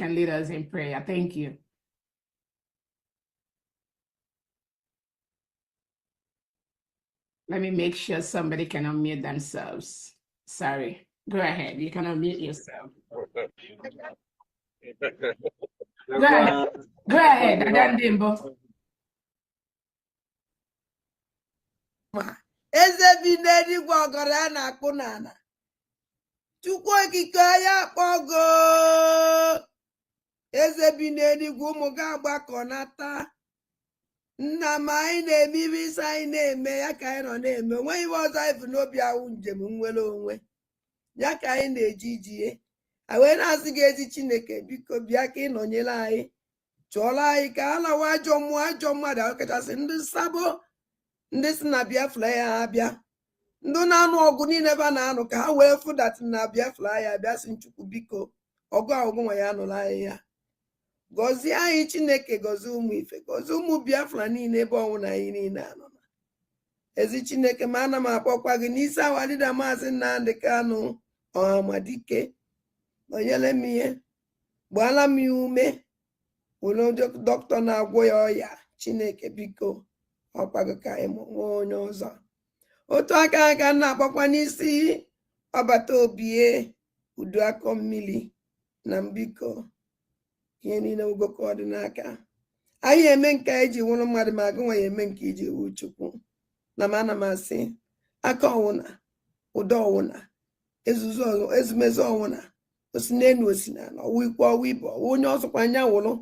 can lead us in prayer. Thank you. Let me make sure somebody can unmute themselves. Sorry. Go ahead. You can unmute yourself. Go ahead. Go ahead. Adandimbo. Ezebineri gwagara na kunana. Chukwu okike ya kpogo. Ezebineri gwumu ga agbakọnata. Nna m anyị na-eme ibe isi anyị na-eme ya ka anyị nọ na-eme onwe ibe ọzọ anyị bụ n'obi awụ njem nwere onwe ya ka anyị na-eji ijie wee na-asị gị ezi Chineke biko bịa ka ị nọnyere anyị chụọrọ anyị ka a lawa ajọ mmụọ ajọ mmadụ ahụ kachasị ndị sabo ndị si na Biafra ya ha bịa ndị na-anụ ọgụ niile ebe a na-anụ ka ha wee fụdatị na Biafra ya bịa sị Chukwu biko ọgụ ọgụ nwa ya nụrụ anyị ya gọzie anyị Chineke gọzie ụmụ ife gọzie ụmụ Biafra niile ebe ọnwụ na anyị niile anọ na ezi Chineke ma ana m akpọkwa gị n'isi awalida Maazị Nnamdi Kanu Ọhamadike nọnyere m ihe gbaala m ya ume were dọkịta na-agwọ ya ọya Chineke biko ọkwago ka anyị nwee onye ọzọ otu aka na-akpọkwa n'isi ọbata obie udu akọ mmiri na mbiko ihe niile ugoko ọ dị n'aka anyị eme nke anyị ji nwụrụ mmadụ ma agụ nwa ya eme nke iji wu Chukwu na m ana m asị aka ọwụna ụdọ ọwụna ezumezu ọwụna osi n'elu osi na ọwụ ikwu ọwụ ibe ọwụ onye ọzọkwa anya wụrụ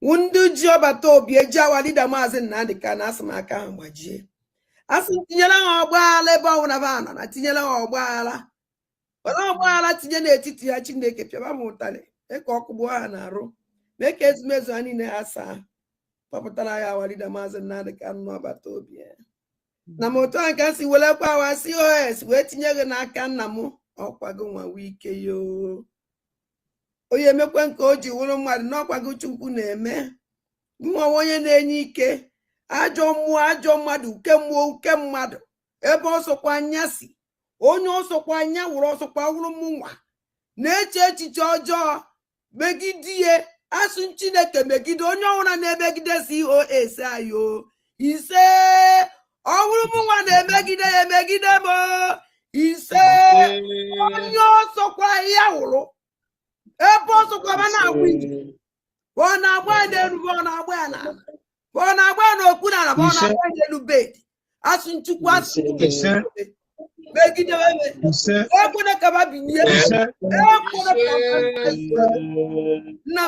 wụ ndị ji ọbata obi eji awalida Maazị Nnamdi Kanu asị m aka ha gbajie asị tinyere ha ọgbaghara ebe ọwụna ba nọ na tinyere ha ọgbaghara were ọgbaghara tinye n'etiti ya Chineke pịaba m ụtalị ka ọkụ gbuo ha na-arụ mee ka ezumezu ha niile ha saa kpọpụtara ya awalida Maazị Nnamdi Kanu n'ọbata obi ya na m otu a ka si welekwa awa COS wee tinye gị n'aka nna m ọkwago nwa wike yo onye emekwe nke o ji wụrụ mmadụ n'ọkwago Chukwu na-eme nwa onye na-enye ike ajọ mmụọ ajọ mmadụ uke mmụọ uke mmadụ ebe ọsọkwa anya si onye ọsọkwa anya wụrụ ọsọkwa wụrụ m nwa na-eche echiche ọjọọ megidie asụ Chineke megide onye ọbụla na-emegide COS ayo ise ọ bụrụ m nwa na-emegide ya emegide m ise onye ọsọkwa ya wụrụ ebe ọsọkwa ma na-agba ije ọ na-agba ya n'elu ọ na-agba ya n'ala ọ na-agba ya n'okpu n'ala ọ na-agba ya n'elu bed asụ Chukwu asụ megide ekwere ka ba binye ekwere na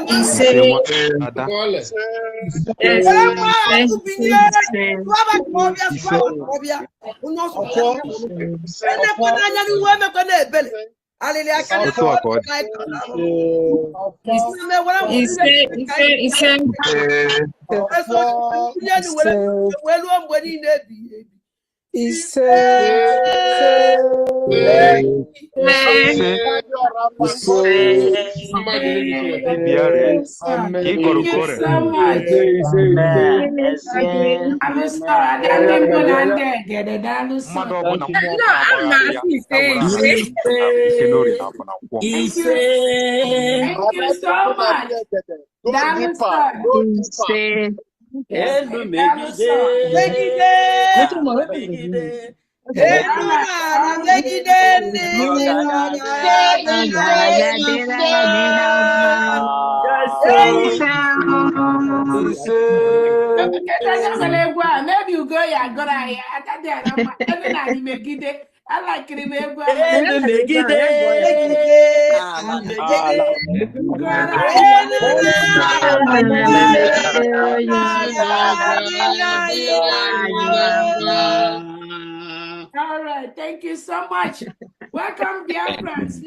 maybe you go ya gora ya megide I like it all right, thank you so much. Welcome, dear friends.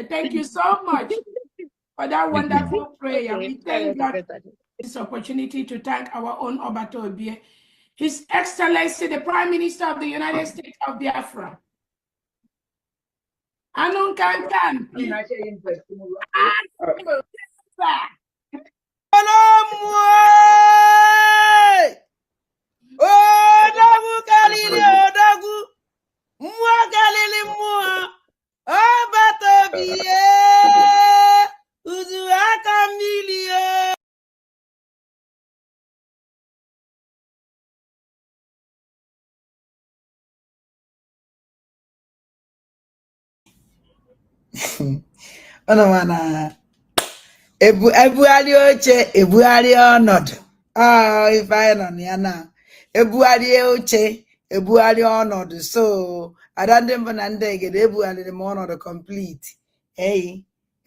Thank you so much for that wonderful prayer. We thank God for this opportunity to thank our own Obato Obie, His Excellency, the Prime Minister of the United States of Biafra. Anun Kankan. Odagu kalili odagu mua kalili mua Obato Obie Ono mana ebugharị oche ebugharị ọnọdụ. Ife anyị nọ na ya na ebugharị oche ebugharị ọnọdụ. So ada ndị mbụ na ndị egede ebugharịrị m ọnọdụ complete.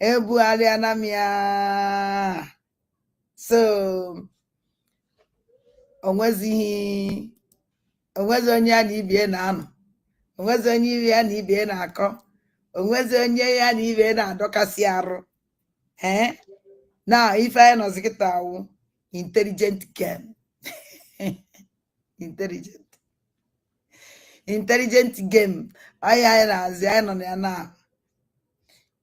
Ebugharịana m ya. So onwezi onye ya na ibie na-anọ, onwezi onye ya na ibie na-akọ, onwezi onye ya na ibie na-adọkasị arụ. Na ife anyị nọzi kịta wụ intelligent game. intelligent game. Anyị na-azị, anyị nọ na ya na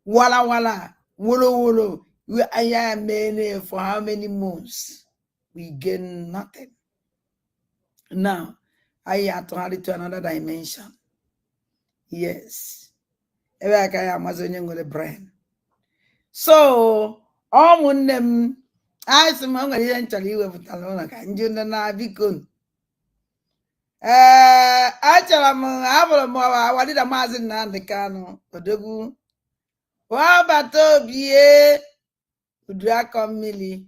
wala wala wolo anyị mene for how many months we gain nothing. Now I atụgharị to another dimension. Yes, ebe aka ya amazi onye nwere brain. So ụmụnne m, anyị sị m o nwere ihe m chọrọ iwepụtara ụlọ ka ndị ndị na biko. Achọrọ m abụrụ m awadida Maazị Nnamdi Kanu Odogwu wabata obie uduakọ mmiri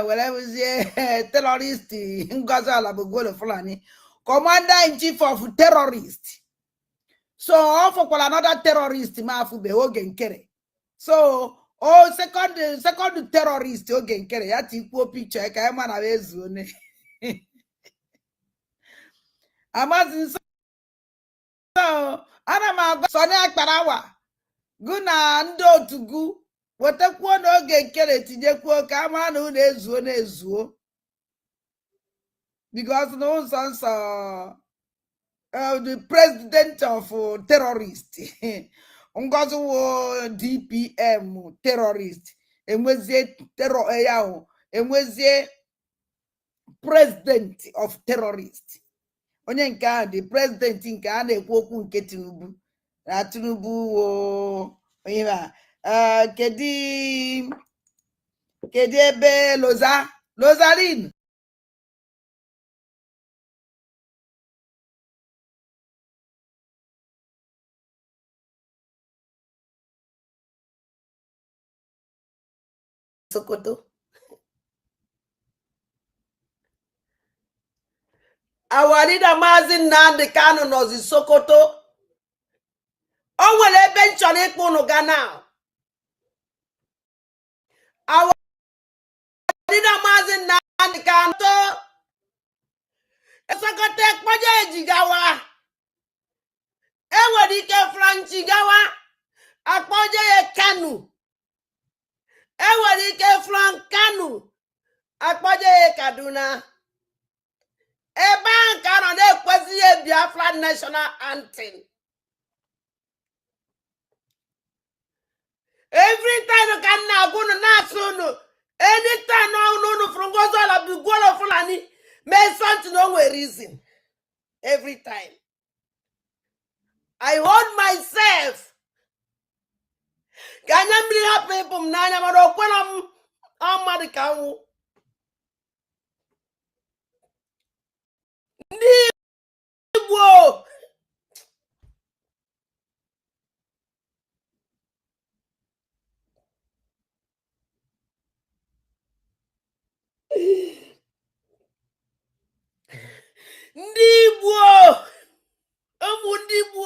were bụzie terrorist Ngozi Alabogolo Fulani, commander in chief of terrorist. So ọ fọkwara another terrorist ma afụbe oge nkere. So second terrorist oge nkere ya tikwuo picture ka ya ma na ezu one. Amazi nso ana m agwa Sọnị Akparawa gụ na ndị otu gụ wetakwuo n'oge nkere tinyekwuo ka ama na unu ezuo na-ezuo, because na ụzọ nsọ the president of terrorist Ngozi wo DPM terrorist enwezie terror ya enwezie president of terrorist. Onye nke ahụ dị president nke a na-ekwu okwu nke Tinubu na Tinubu onye a kedu ebe Lozarin Sokoto. Our leader Maazị Nnamdi Kanu nọzi Sokoto. O nwere ebe m chọrọ ịkpụ unu ga now. Our leader Maazị Nnamdi Kanu Sokoto ekpoje ejigawa. Enwere ike Franchi gawa akpoje ya Kanu. Enwere ike Frank Kanu akpoje ya Kaduna. Ebe a nke anọ na-ekwezi ihe Biafra national anthem. Every time ka na-agwa unu na-asụ unu, anytime unu from Ngozi Alabogolo Fulani mee something no nwere reason. Every time I hold myself ka anya mmiri hapụ ịpụ m n'anya, mana okwere m ọmadị ka nwụ. Ndị Igbo ụmụ ndị Igbo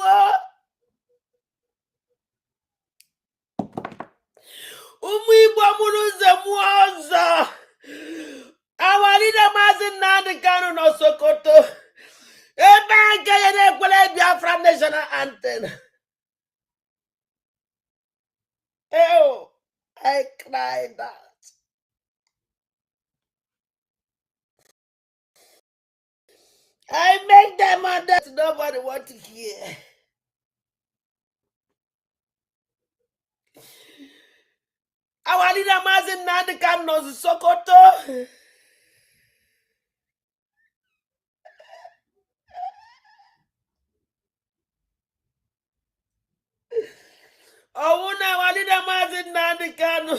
ụmụ Igbo mụrụ nze mụọ ọzọ. Our leader Maazị Nnamdi Kanu nọ Sokoto ebe a nke ya na-ekwere Biafra national anthem. I cried that. I make them and that nobody want to hear. Our leader Maazị Nnamdi Kanu nọ Sokoto. Oh, now our leader Maazị Nnamdi Kanu.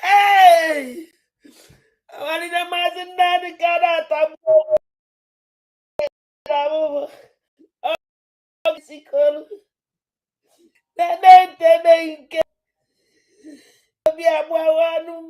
Hey! Our leader Maazị Nnamdi Kanu atabu. Tenente abbiamo avuto un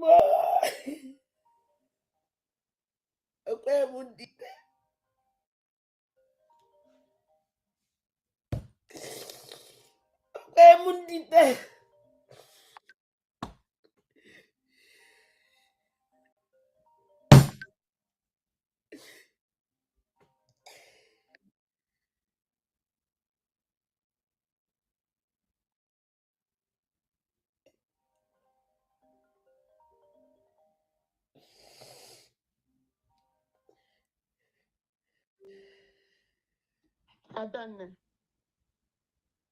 Ada.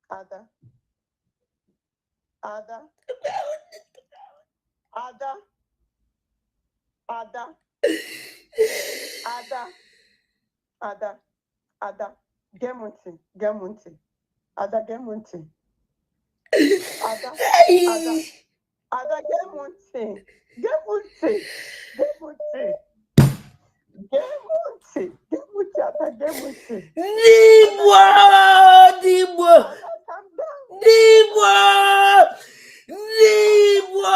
Ada. Ada. Ada. Ada. Ada. Ada. Ada. Gemunti. Gemunti. Ada Gemunti. Ada. Ada. Ada Gemunti. Gemunti. Gemunti. Gemunti. Gemunti. Ada Gemunti. Nibo. Nibo. Nibo. Nibo.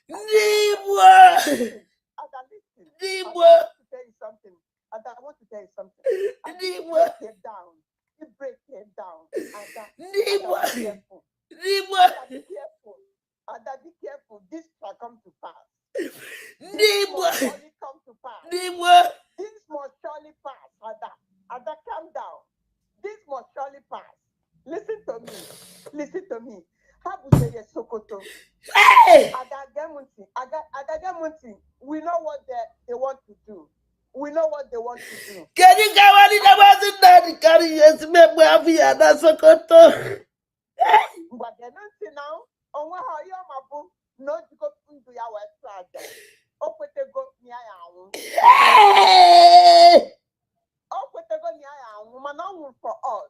Nibo. Ada, listen. Nibo. I want to tell you something. Ada, I want to tell you something. Nibo. Break it down. You break it down. Ada, Nibo. Be careful. Nibo. Ada, be careful. Ada, be careful. This shall come to pass. This must surely come to pass. This must surely pass. Ada, Ada, calm down. This must surely pass. Listen to me. Listen to me. Habuseye Sokoto. Hey! Adagamunti. We know what they want to do. We know what they want to do. Can you go on in the wasn't carry yes, Member Sokoto? But they're not now. On what are you, my book? Not to go into your website. Open the go near our. Hey! Open the go near our woman for us.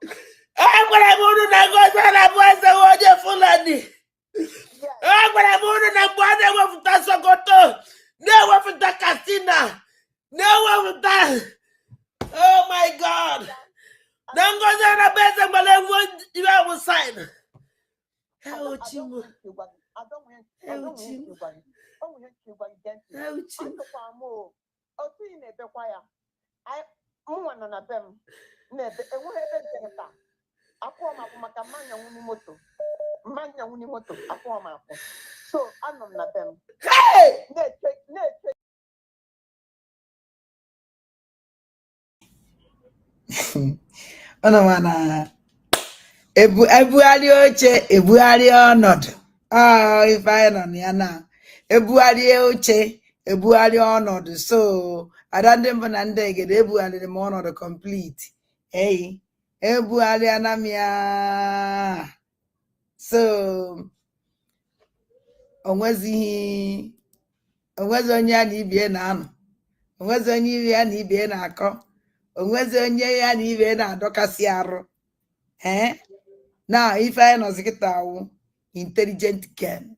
I'm going to go to the voice of the Fulani. I'm going to go to the bottom of the Sokoto. No one with the Castina. No one with that. Oh my God. Don't go to the best of my level. You have a sign. How would you? I don't want you. So I'm not them. Hey! Ebugharị oche ebugharị ọnọdụ ife anyị nọ na ya na ebugharị oche ebugharị ọnọdụ so ada ndị mbụ na ndị egede ebugharịrị m ọnọdụ complete ebugharịana m ya so onwezi onye ya na ibie na-anọ onwezi onye ya na ibie na-akọ onwezi onye ya na ibie na-adọkasị arụ now if I know sekitawu intelligent game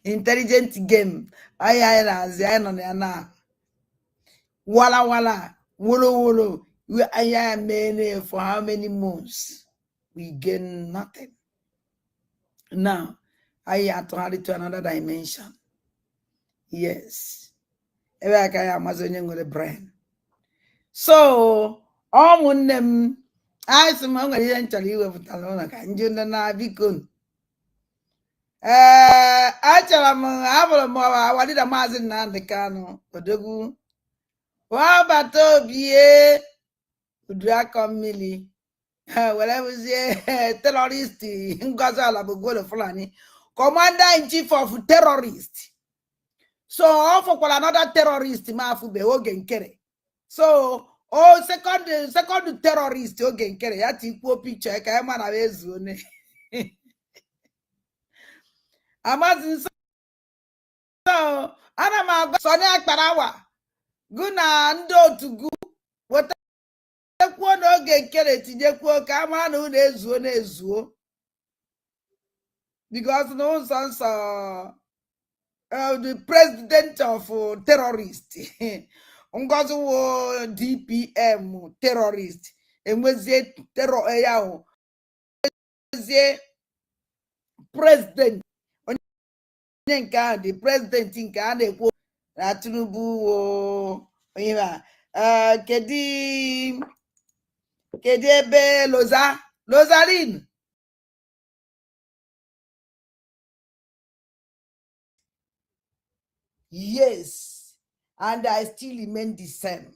intelligent game I know na wala wolo we I many for how many months we gain nothing. Now I had to add it to another dimension. Yes, ebe aka ya amazonye nwere brain. So ụmụnne m anyị sị m nwere ihe nchọrọ iwepụtara ụlọ ka nju ndị na-biko achọrọ m abụrụ m awadịda maazị Nnamdi Kanu Odogwu ọbata obie uduakọ mmiri were bụzie terrorist Ngozi Alabogolo Fulani commander in chief of terrorist so ọ fọkwara another terrorist ma afụbe oge nkere so second terrorist oge nkere ya tikpuo picture ka ya mana ezu one amazi nso ana m agwa Soni Akparawa gụ na ndị otu gụ wetakwuo n'oge nkere tinyekwuo ka ama na unu ezuo na-ezuo because na ụzọ nsọ the president of terrorist Ngozi wo DPM terrorist enwezie terror ya ahụ enwezie president onye nke ahụ dị president nke a na-ekwu na Tinubu onye ma kedu ebe Lozarin yes, and I still remain the same.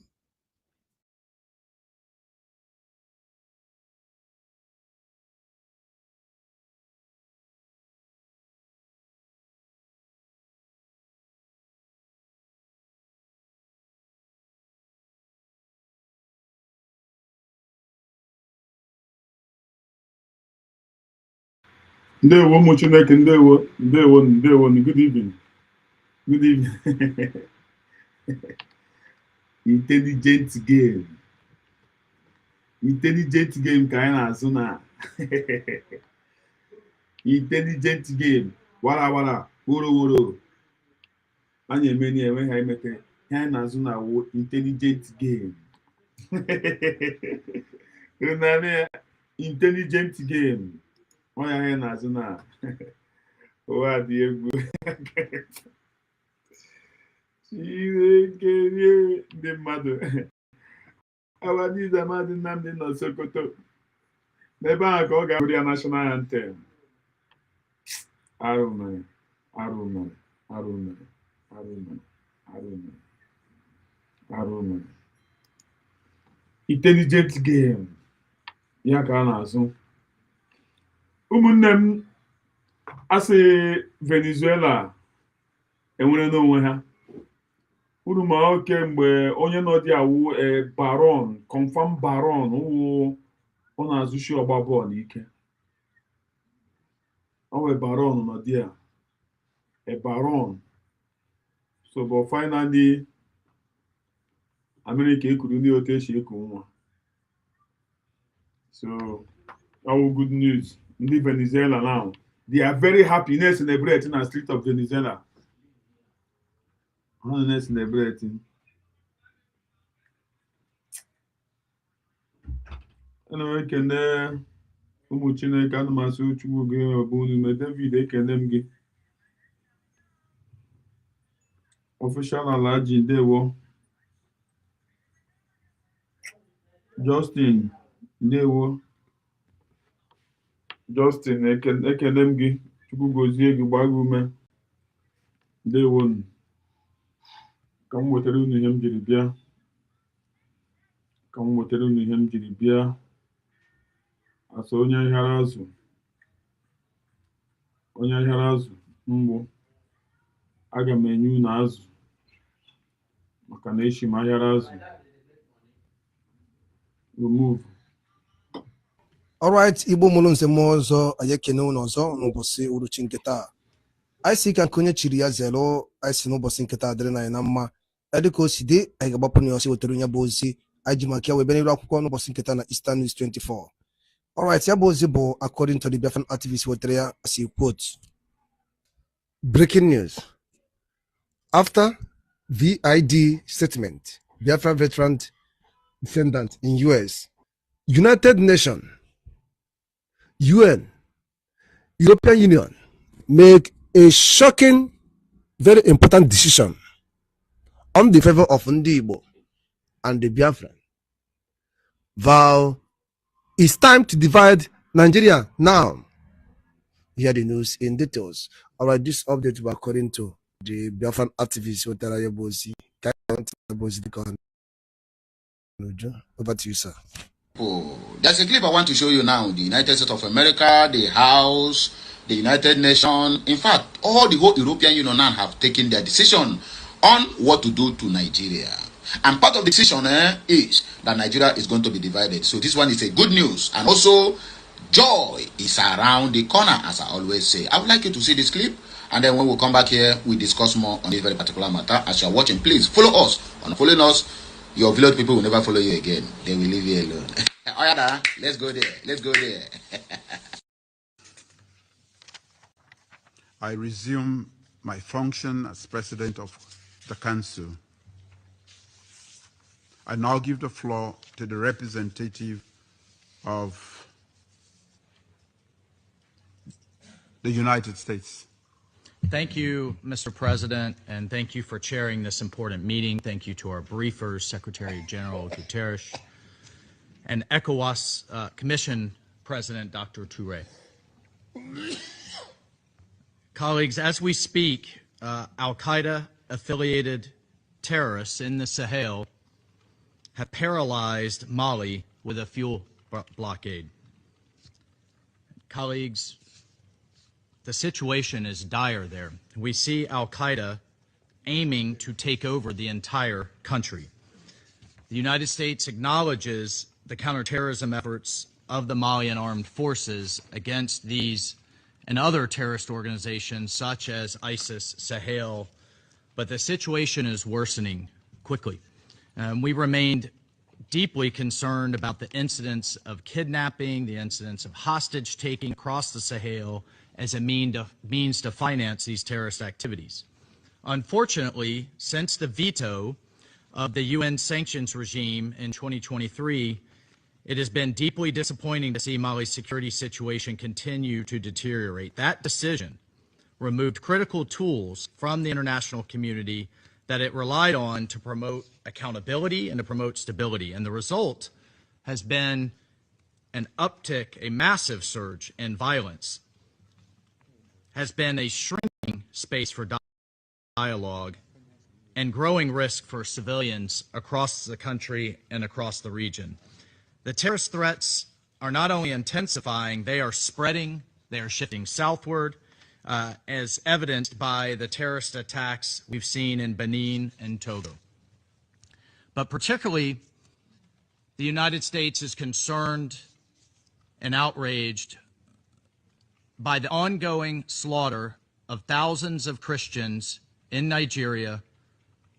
Ndewo ụmụ Chineke, ndewo good evening. Good evening. Intelligent game ka anyị na-azụ na intelligent game wara woro anyị emeni enwe ha emete ihe anyị na-azụ na intelligent game. Intelligent game onye anyị na-azụ na ụwa dị egwu. Chineke ndị mmadụ Awadiza Mmadụ Nnamdi nọ Sokoto n'ebe ahụ ka ọ ga-abụrụ ya national anthem. Arụ mere. Intelligent game ya ka a na-azụ. Ụmụnne m asị Venezuela enwere n'onwe ha uru ma oke mgbe onye nọ dị awụ baron confirm baron wụ ọ na-azụshi ọgba bọọlụ ike. Ọ wee baron nọ dị a baron so but finally America ekuru ndị otu esi eku nwa. So all good news. Ndị Venezuela now they are very happy na celebrate in the street of Venezuela. Celebrating. Anyway, ekene ụmụ Chineke anụmasị Chukwu gị ọbụ n'ime David ekene m gị. Official Alhaji ndewo. Justin ndewo. Justin ekene m gị. Chukwu gozie gị gbaa gị ume. Ndewo. Ka m wetara unu ihe m jiri bịa. Asa onye ahịara azụ mgbụ aga m enye unu azụ maka na eshi m ahịara azụ. Remove. Alright, Igbo mụrụ nze mmụọ ọzọ anyị ekene unu ọzọ n'ụbọchị uruchi nke taa. Anyị si ka nke onye chiri ya zero anyị si n'ụbọchị nke taa dịrị na anyị na mma. Dịka o si dị anyị ga-agbapụ na ọsị wetara onye bụ ozi anyị ji maka ya wee bịa n'iru akwụkwọ n'ụbọchị nke taa na Eastern News 24. Alright, ya bụ ozi bụ according to the Biafran activist wetara ya as a quote. Breaking news. After VID statement, Biafran veteran defendant in US, United Nations, UN, European Union make a shocking, very important decision on the favor of Ndi Igbo and the Biafran. Vow it's time to divide Nigeria now. Hear the news in details. Alright, this update was according to the Biafran activist Otara Yebosi. Over to you, sir. There's a clip I want to show you now. The United States of America, the House, the United Nations, in fact, all the whole European Union now have taken their decision on what to do to Nigeria. And part of the decision is that Nigeria is going to be divided. So this one is a good news. And also, joy is around the corner, as I always say. I would like you to see this clip. And then when we come back here, we discuss more on this very particular matter. As you are watching, please follow us. On following us, your village people will never follow you again. They will leave you alone. Oh, yeah, let's go there. I resume my function as president of the council. I now give the floor to the representative of the United States. Thank you, Mr. President, and thank you for chairing this important meeting. Thank you to our briefers, Secretary General Guterres, and ECOWAS Commission President Dr. Touré. Colleagues, as we speak, Al-Qaeda-affiliated terrorists in the Sahel have paralyzed Mali with a fuel blockade. Colleagues, the situation is dire there. We see Al-Qaeda aiming to take over the entire country. The United States acknowledges the counterterrorism efforts of the Malian armed forces against these and other terrorist organizations such as ISIS, Sahel, but the situation is worsening quickly. We remained deeply concerned about the incidents of kidnapping, the incidents of hostage taking across the Sahel as a means to finance these terrorist activities. Unfortunately, since the veto of the UN sanctions regime in 2023, it has been deeply disappointing to see Mali's security situation continue to deteriorate. That decision removed critical tools from the international community that it relied on to promote accountability and to promote stability. And the result has been an uptick, a massive surge in violence, has been a shrinking space for dialogue, and growing risk for civilians across the country and across the region. The terrorist threats are not only intensifying, they are spreading, they are shifting southward, as evidenced by the terrorist attacks we've seen in Benin and Togo. But particularly, the United States is concerned and outraged by the ongoing slaughter of thousands of Christians in Nigeria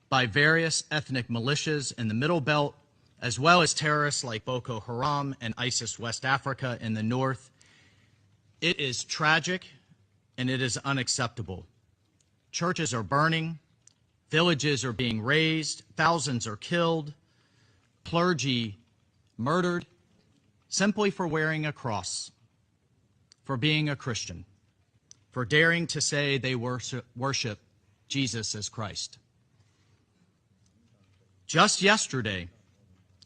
by various ethnic militias in the Middle Belt, as well as terrorists like Boko Haram and ISIS West Africa in the north. It is tragic and it is unacceptable. Churches are burning, villages are being razed, thousands are killed, clergy murdered simply for wearing a cross, for being a Christian, for daring to say they worship Jesus as Christ. Just yesterday,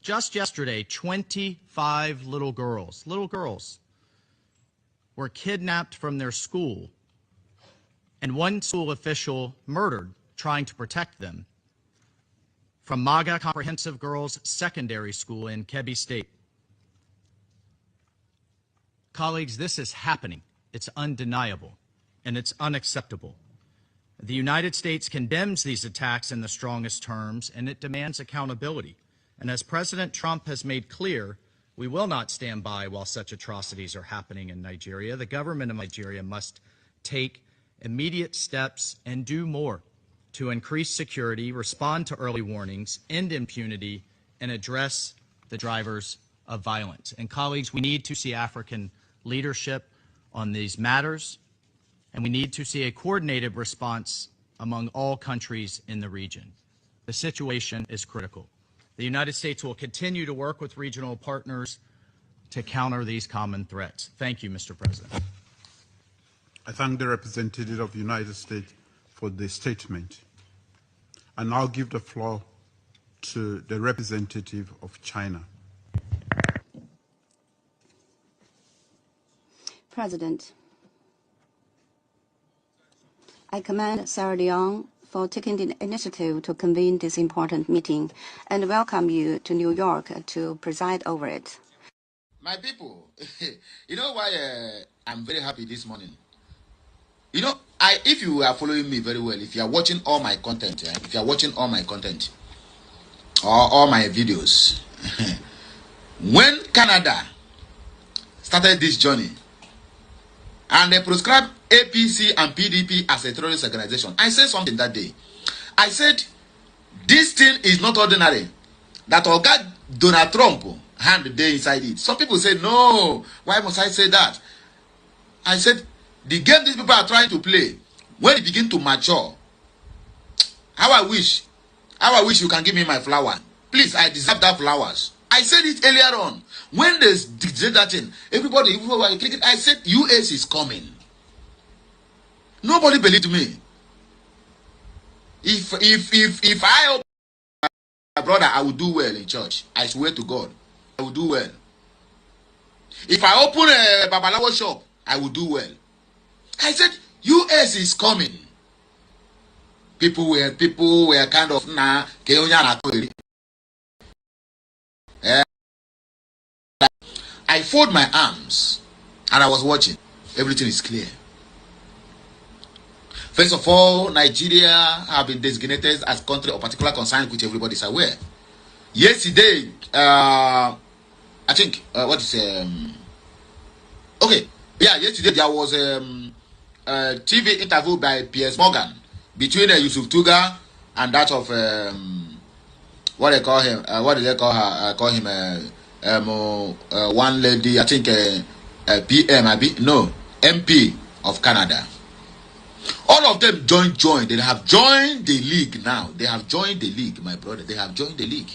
25 little girls were kidnapped from their school and one school official murdered trying to protect them from Maga Comprehensive Girls Secondary School in Kebbi State. Colleagues, this is happening. It's undeniable and it's unacceptable. The United States condemns these attacks in the strongest terms and it demands accountability. And as President Trump has made clear, we will not stand by while such atrocities are happening in Nigeria. The government of Nigeria must take immediate steps and do more to increase security, respond to early warnings, end impunity, and address the drivers of violence. And colleagues, we need to see African leadership on these matters, and we need to see a coordinated response among all countries in the region. The situation is critical. The United States will continue to work with regional partners to counter these common threats. Thank you, Mr. President. I thank the representative of the United States for the statement. I now give the floor to the representative of China. President, I commend Sarah Leon for taking the initiative to convene this important meeting and welcome you to New York to preside over it. My people, you know why I'm very happy this morning? You know, if you are following me very well, if you are watching all my content, if you are watching all my content or all my videos, when Canada started this journey and they prescribed APC and PDP as a terrorist organization, I said something that day. I said, this thing is not ordinary. That Oga Donald Trump hand there inside it. Some people say, no, why must I say that? I said, the game these people are trying to play, when it begin to mature, how I wish you can give me my flower. Please, I deserve that flowers. I said it earlier on. When they did that thing, everybody were clicking. I said US is coming. Nobody believed me. If I open my brother, I will do well in church. I swear to God, I will do well. If I open a Babalawo shop, I will do well. I said US is coming. People were kind of I fold my arms and I was watching. Everything is clear. First of all, Nigeria have been designated as country of particular concern, which everybody is aware. Yesterday, I think yesterday there was a TV interview by Piers Morgan between Yusuf Tuga and that of what they call him? What did they call her? Call him one lady. I think PM. MP of Canada. All of them joined. They have joined the league now. They have joined the league, my brother. They have joined the league.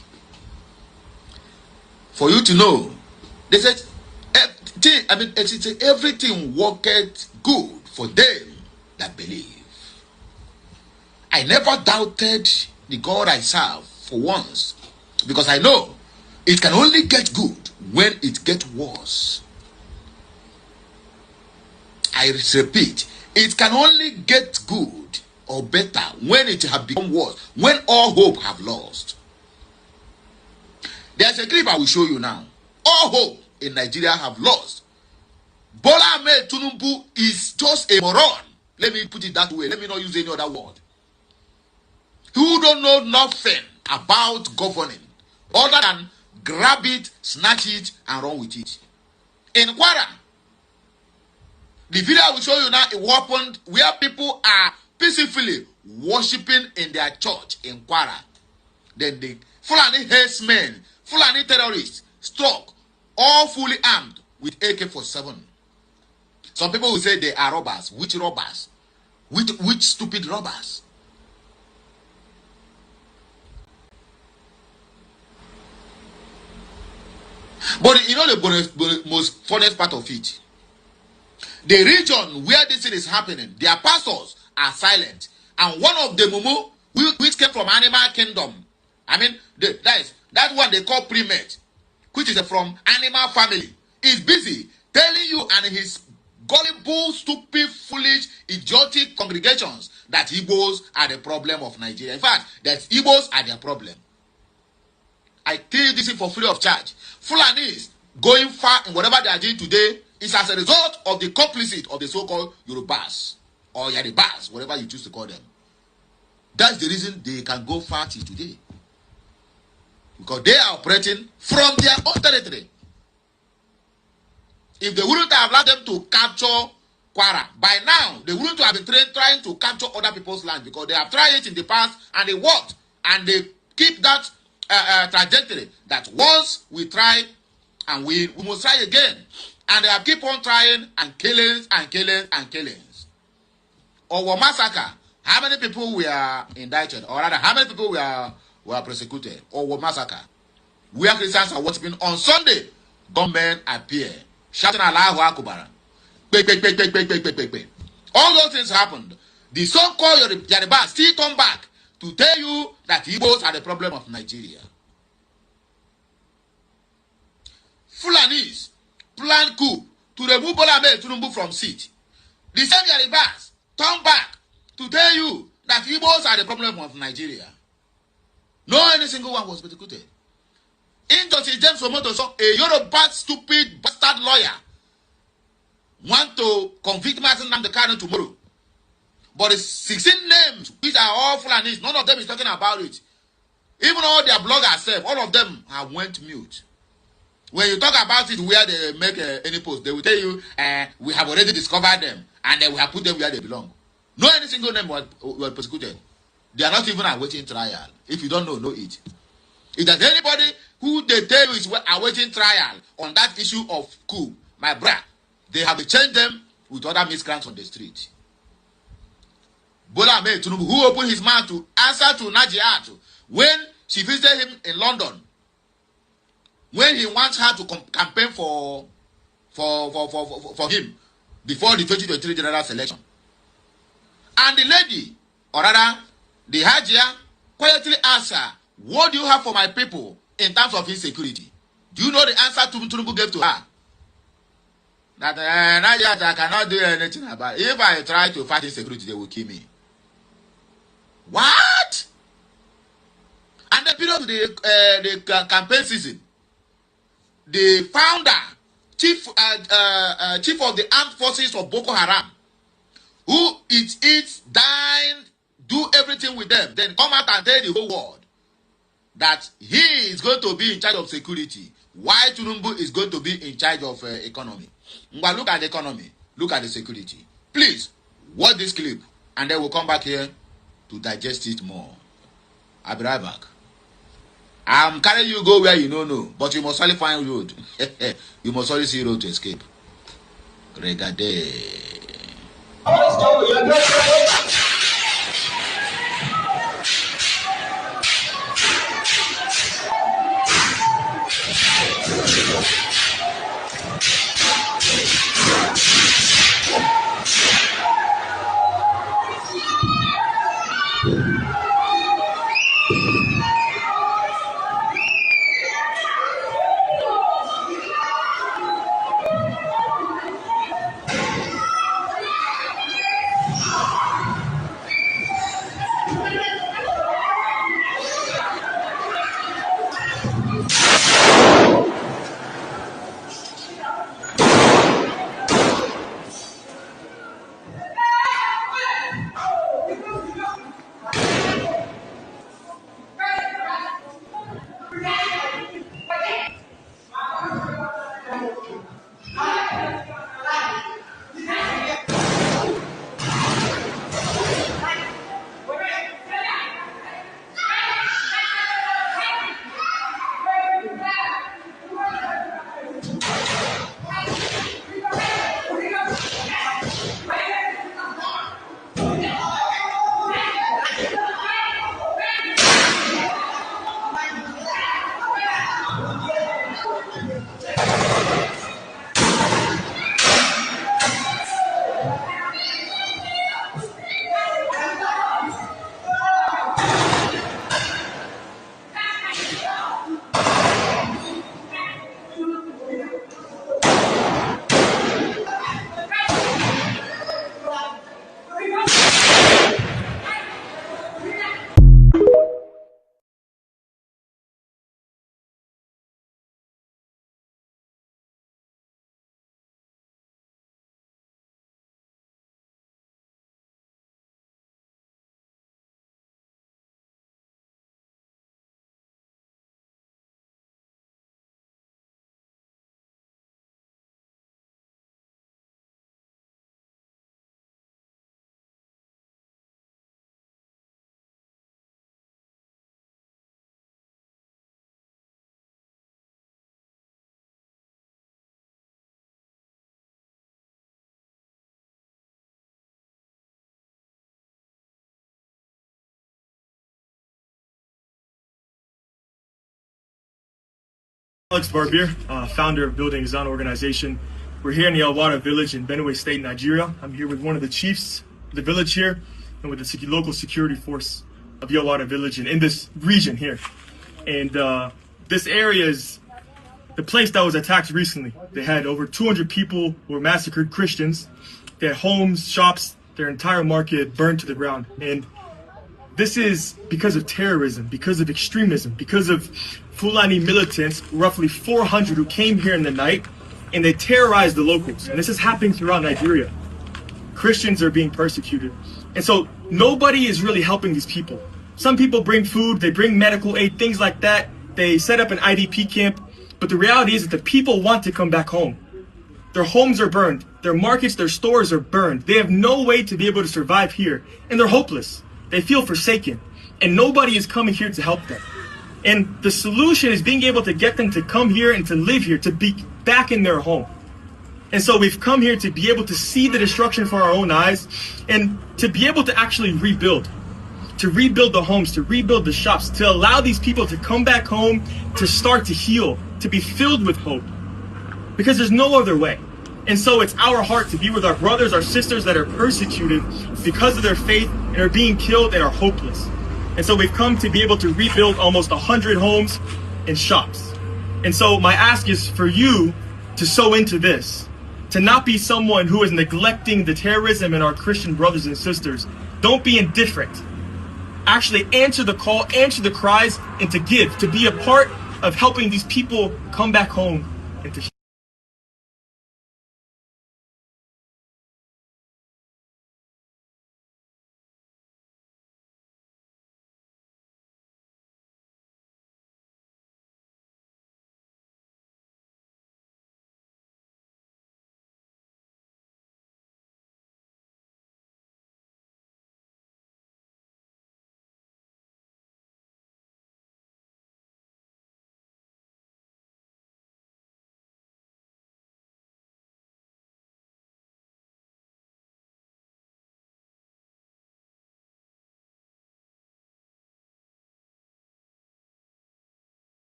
For you to know, they said, everything worked good for them that believe. I never doubted the God I serve for once, because I know it can only get good when it gets worse. I repeat, it can only get good or better when it has become worse, when all hope have lost. There's a clip I will show you now. All hope in Nigeria have lost. Bola Ahmed Tinubu is just a moron. Let me put it that way. Let me not use any other word. Who don't know nothing about governing other than grab it, snatch it, and run with it. In Kwara, the video I will show you now, it happened where people are peacefully worshiping in their church in Kwara. Then the Fulani herdsmen, Fulani terrorists struck, all fully armed with AK-47. Some people will say they are robbers. Which robbers? Which stupid robbers? But you know the most funniest part of it? The region where this thing is happening, their pastors are silent. And one of the mumu, which came from Animal Kingdom, that one they call primate, which is from animal family, is busy telling you and his gullible, stupid, foolish, idiotic congregations that Igbos are the problem of Nigeria. In fact, that Igbos are their problem. I tell you this for free of charge. Fulanis going far in whatever they are doing today is as a result of the complicity of the so-called Yorubas or Yaribas, whatever you choose to call them. That's the reason they can go far till today. Because they are operating from their own territory. If they wouldn't have allowed them to capture Kwara, by now they wouldn't have been trying to capture other people's land, because they have tried it in the past and they worked, and they keep that trajectory that once we try and we must try again, and they have keep on trying and killings and killings and killings. Or massacre. How many people were indicted, or rather, how many people were persecuted or were massacred? Where Christians are worshiping on Sunday, gunmen appear, shouting Allahu Akbar. All those things happened. The so-called Yoruba still come back to tell you that Igbos are the problem of Nigeria. Fulanis plan coup to remove Bola Ahmed Tinubu from seat. The same Yorubas turn back to tell you that Igbos are the problem of Nigeria. No any single one was persecuted. Injustice James Omotoso, a Yoruba stupid bastard lawyer, want to convict Martin Nnamdi tomorrow. But the 16 names, which are all Fulanis, none of them is talking about it. Even all their bloggers, all of them have went mute. When you talk about it where they make any post, they will tell you, we have already discovered them, and then we have put them where they belong. No any single name was persecuted. They are not even awaiting trial. If you don't know it. If there's anybody who they tell you is awaiting trial on that issue of coup, my brother, they have to change them with other miscreants on the street. Bola Ahmed Tinubu, who opened his mouth to answer to Najiat when she visited him in London, when he wants her to campaign for him before the 2023 general election. And the lady, or rather, the Hajia, quietly asked her, what do you have for my people in terms of insecurity? Do you know the answer Tinubu gave to her? That I cannot do anything about it. If I try to fight insecurity, they will kill me. What? And the period of the campaign season, the founder, chief of the armed forces of Boko Haram, who eats, dine, do everything with them, then come out and tell the whole world that he is going to be in charge of security, while Tinubu is going to be in charge of economy. But look at the economy, look at the security. Please, watch this clip, and then we'll come back here to digest it more. I'll be right back. I'm carrying you go where you don't know, but you must only find road. You must only see road to escape. Regardez. Alex Barbier, founder of Building Zone Organization. We're here in the Alwada village in Benue State, Nigeria. I'm here with one of the chiefs of the village here and with the local security force of Alwada village and in this region here. And this area is the place that was attacked recently. They had over 200 people who were massacred, Christians. They had homes, shops, their entire market burned to the ground. And this is because of terrorism, because of extremism, because of Fulani militants, roughly 400 who came here in the night, and they terrorized the locals. And this is happening throughout Nigeria. Christians are being persecuted. And so nobody is really helping these people. Some people bring food, they bring medical aid, things like that. They set up an IDP camp. But the reality is that the people want to come back home. Their homes are burned. Their markets, their stores are burned. They have no way to be able to survive here. And they're hopeless. They feel forsaken. And nobody is coming here to help them. And the solution is being able to get them to come here and to live here, to be back in their home. And so we've come here to be able to see the destruction for our own eyes and to be able to actually rebuild the homes, to rebuild the shops, to allow these people to come back home, to start to heal to be filled with hope, because there's no other way. And so it's our heart to be with our brothers, our sisters that are persecuted because of their faith and are being killed and are hopeless. And so we've come to be able to rebuild almost 100 homes and shops. And so my ask is for you to sow into this, to not be someone who is neglecting the terrorism in our Christian brothers and sisters. Don't be indifferent. Actually answer the call, answer the cries, and to give, to be a part of helping these people come back home and to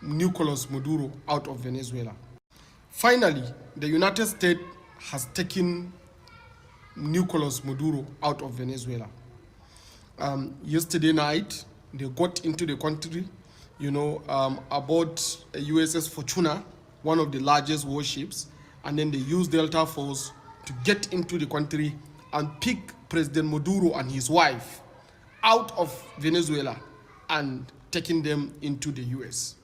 Nicolas Maduro out of Venezuela. Finally, the United States has taken Nicolas Maduro out of Venezuela. Yesterday night, they got into the country, aboard a USS Fortuna, one of the largest warships, and then they used Delta Force to get into the country and pick President Maduro and his wife out of Venezuela and taking them into the US.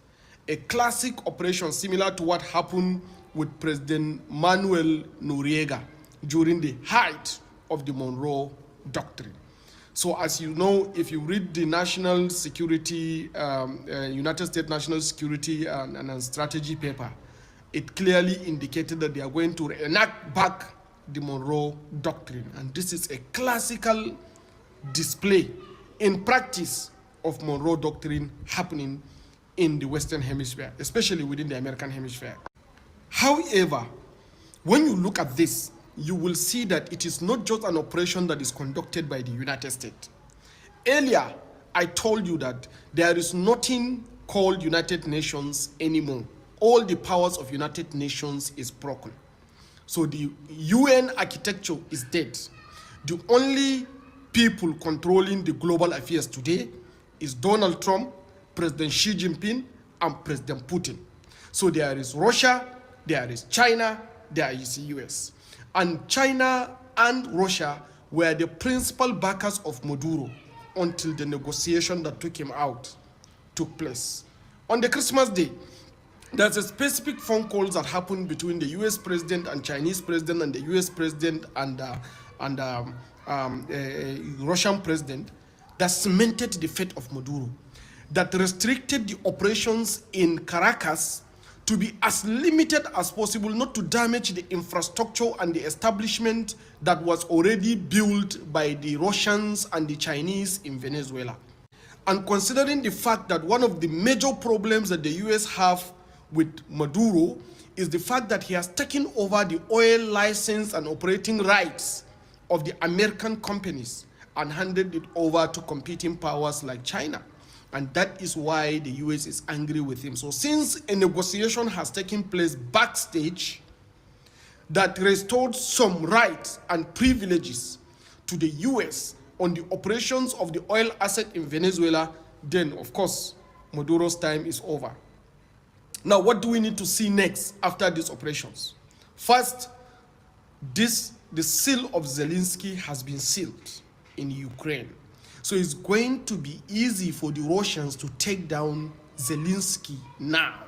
A classic operation similar to what happened with President Manuel Noriega during the height of the Monroe Doctrine. So as you know, if you read the national security, United States national security and strategy paper, it clearly indicated that they are going to enact back the Monroe Doctrine. And this is a classical display in practice of Monroe Doctrine happening in the Western Hemisphere, especially within the American Hemisphere. However, when you look at this, you will see that it is not just an operation that is conducted by the United States. Earlier, I told you that there is nothing called United Nations anymore. All the powers of United Nations is broken. So the UN architecture is dead. The only people controlling the global affairs today is Donald Trump, President Xi Jinping, and President Putin. So there is Russia, there is China, there is the US. And China and Russia were the principal backers of Maduro until the negotiation that took him out took place. On the Christmas day, there's a specific phone call that happened between the US president and Chinese president and the US president and Russian president that cemented the fate of Maduro, that restricted the operations in Caracas to be as limited as possible, not to damage the infrastructure and the establishment that was already built by the Russians and the Chinese in Venezuela. And considering the fact that one of the major problems that the US have with Maduro is the fact that he has taken over the oil license and operating rights of the American companies and handed it over to competing powers like China. And that is why the US is angry with him. So since a negotiation has taken place backstage that restored some rights and privileges to the US on the operations of the oil asset in Venezuela, then of course, Maduro's time is over. Now, what do we need to see next after these operations? First, the seal of Zelensky has been sealed in Ukraine. So it's going to be easy for the Russians to take down Zelensky now.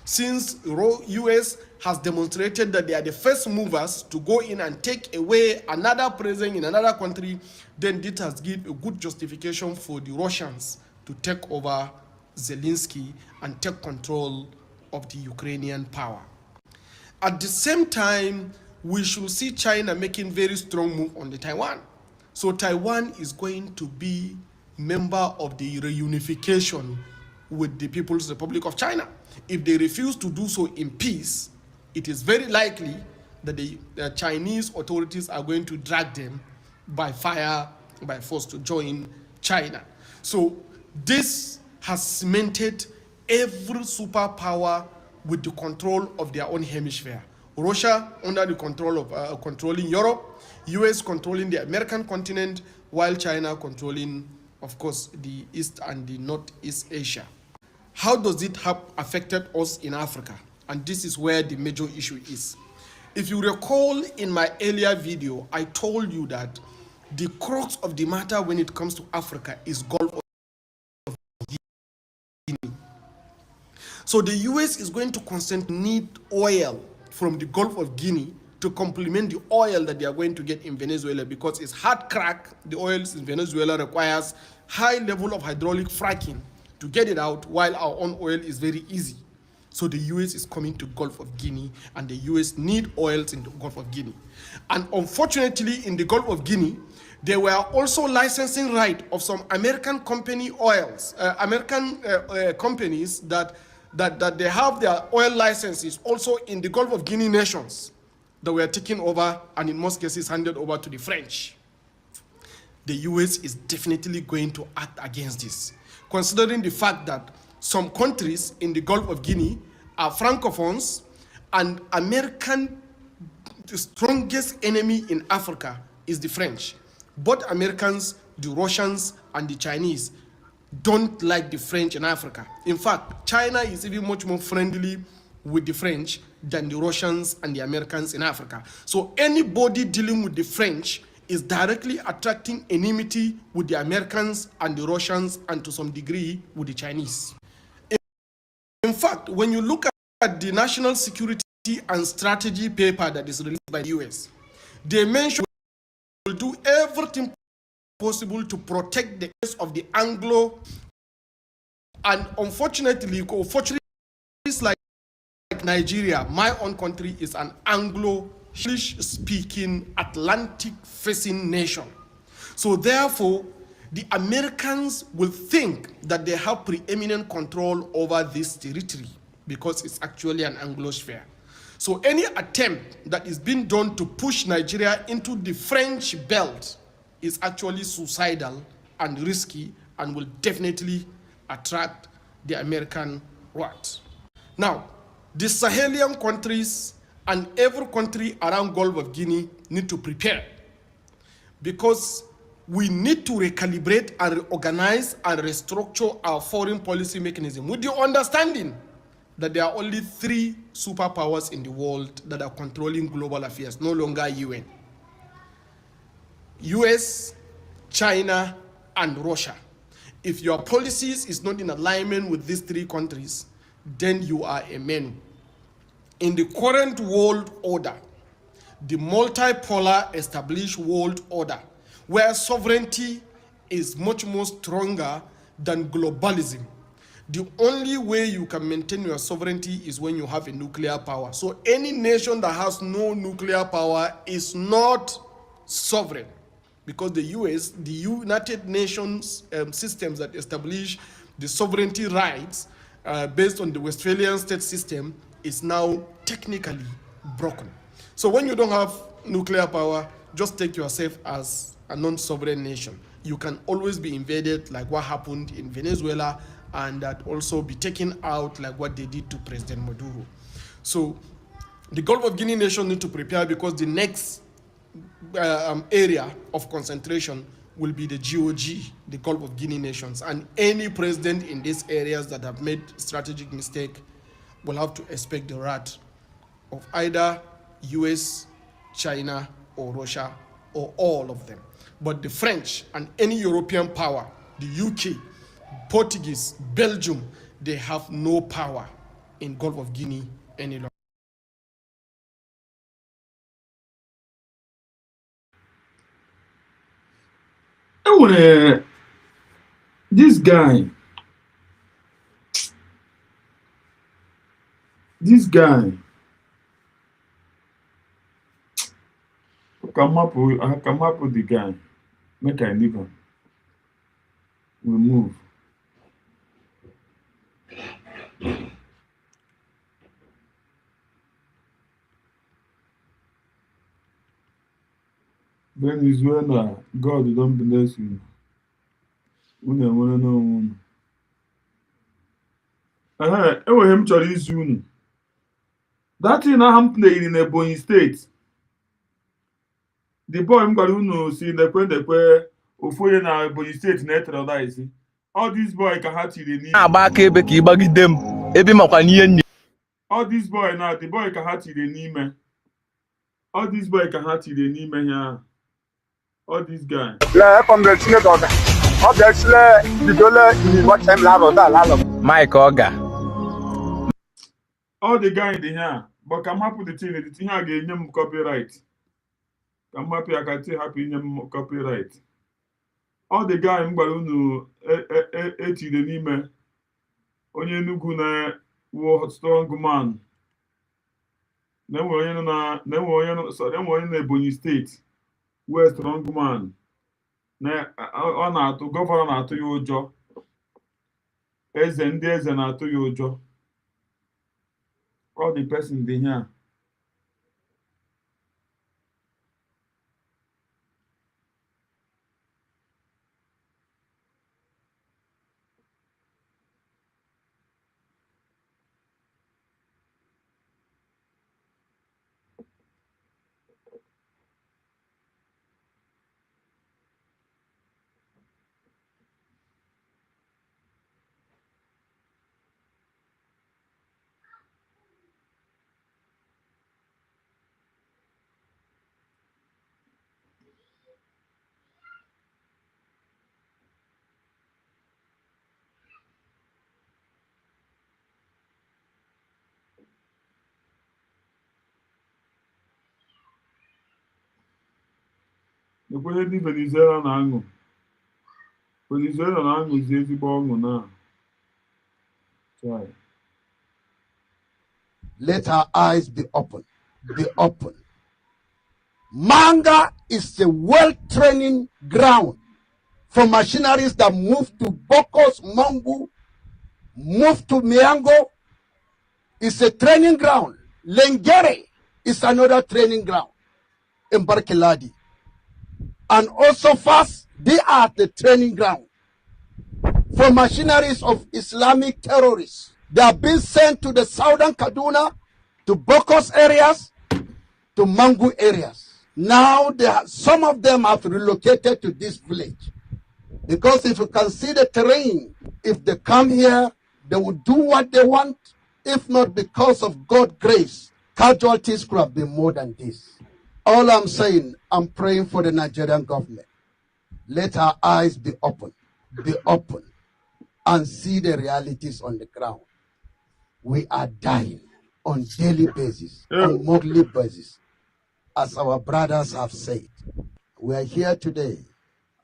Since US has demonstrated that they are the first movers to go in and take away another president in another country, then this has given a good justification for the Russians to take over Zelensky and take control of the Ukrainian power. At the same time, we should see China making very strong move on the Taiwan. So Taiwan is going to be member of the reunification with the People's Republic of China. If they refuse to do so in peace, it is very likely that the Chinese authorities are going to drag them by fire, by force to join China. So this has cemented every superpower with the control of their own hemisphere. Russia under the control of controlling Europe, US controlling the American continent, while China controlling, of course, the East and the Northeast Asia. How does it have affected us in Africa? And this is where the major issue is. If you recall in my earlier video, I told you that the crux of the matter when it comes to Africa is Gulf of Guinea. So the US is going to constantly need oil from the Gulf of Guinea to complement the oil that they are going to get in Venezuela, because it's hard crack. The oils in Venezuela requires high level of hydraulic fracking to get it out, while our own oil is very easy. So the US is coming to Gulf of Guinea, and the US need oils in the Gulf of Guinea. And unfortunately, in the Gulf of Guinea, there were also licensing right of some American company oils, companies that they have their oil licenses also in the Gulf of Guinea nations that were taken over, and in most cases handed over to the French. The US is definitely going to act against this, considering the fact that some countries in the Gulf of Guinea are francophones, and American, the strongest enemy in Africa is the French. Both Americans, the Russians, and the Chinese don't like the French in Africa. In fact, China is even much more friendly with the French than the Russians and the Americans in Africa. So anybody dealing with the French is directly attracting enmity with the Americans and the Russians, and to some degree with the Chinese. In fact, when you look at the National Security and Strategy paper that is released by the US, they mention will do everything possible to protect the interests of the Anglo, and unfortunately, like Nigeria, my own country, is an Anglo-English-speaking, Atlantic-facing nation. So therefore, the Americans will think that they have preeminent control over this territory because it's actually an Anglosphere. So any attempt that is being done to push Nigeria into the French belt is actually suicidal and risky, and will definitely attract the American wrath. Now, the Sahelian countries and every country around Gulf of Guinea need to prepare, because we need to recalibrate and reorganize and restructure our foreign policy mechanism with the understanding that there are only 3 superpowers in the world that are controlling global affairs, no longer UN. US, China, and Russia. If your policies is not in alignment with these 3 countries, then you are a menu. In the current world order, the multipolar established world order, where sovereignty is much more stronger than globalism, the only way you can maintain your sovereignty is when you have a nuclear power. So any nation that has no nuclear power is not sovereign, because the US, the United Nations systems that establish the sovereignty rights based on the Westphalian state system is now technically broken. So when you don't have nuclear power, just take yourself as a non-sovereign nation. You can always be invaded, like what happened in Venezuela, and that also be taken out like what they did to President Maduro. So the Gulf of Guinea nation need to prepare, because the next area of concentration will be the GOG, the Gulf of Guinea nations. And any president in these areas that have made strategic mistake will have to expect the wrath of either US, China, or Russia, or all of them. But the French and any European power, the UK, Portuguese, Belgium, they have no power in Gulf of Guinea any longer. This guy, This guy. I can map the guy. Make I leave him. We move. Venezuela, God don't bless you. Unu. Enweghị m chọrọ izu unu. That thing na happened in Ebonyi State. The boy m gwara unu si nekwe ofu onye na Ebonyi State na-eterorize. All these boy ka ha tiri n'ime. Agba aka ebe ka ịgbagide m ebe makwa n'ihe nne. All these boy na the boy ka ha tiri n'ime. All these boy ka ha tiri n'ime ya. All these guys. Mike Oga. All the guy in the here, but I'm happy the thing I gave him copyright. I'm happy I can happy him copyright. All the guy in Balunu eti the name onye nugu na wo strong man. Then we na Ebonyi State. We strong man. Na ọ na-atụ gọvanọ na-atụ ya ụjọ. Ndị eze na-atụ ya ụjọ. All the person dey here. Ekwenye ndị Venezuela na-aṅụ. Venezuela na-aṅụzi ezigbo ọṅụ na. Let our eyes be open. Be open. Manga is a well-training ground for machineries that move to Bokos, Mangu, move to Miango. It's a training ground. Lengere is another training ground in Barkeladi. And also fast, they are the training ground for machineries of Islamic terrorists. They are being sent to the southern Kaduna, to Bokos areas, to Mangu areas. Now, some of them have relocated to this village. Because if you can see the terrain, if they come here, they will do what they want. If not because of God's grace, casualties could have been more than this. All I'm saying, I'm praying for the Nigerian government. Let our eyes be open, and see the realities on the ground. We are dying on daily basis, on monthly basis, as our brothers have said. We are here today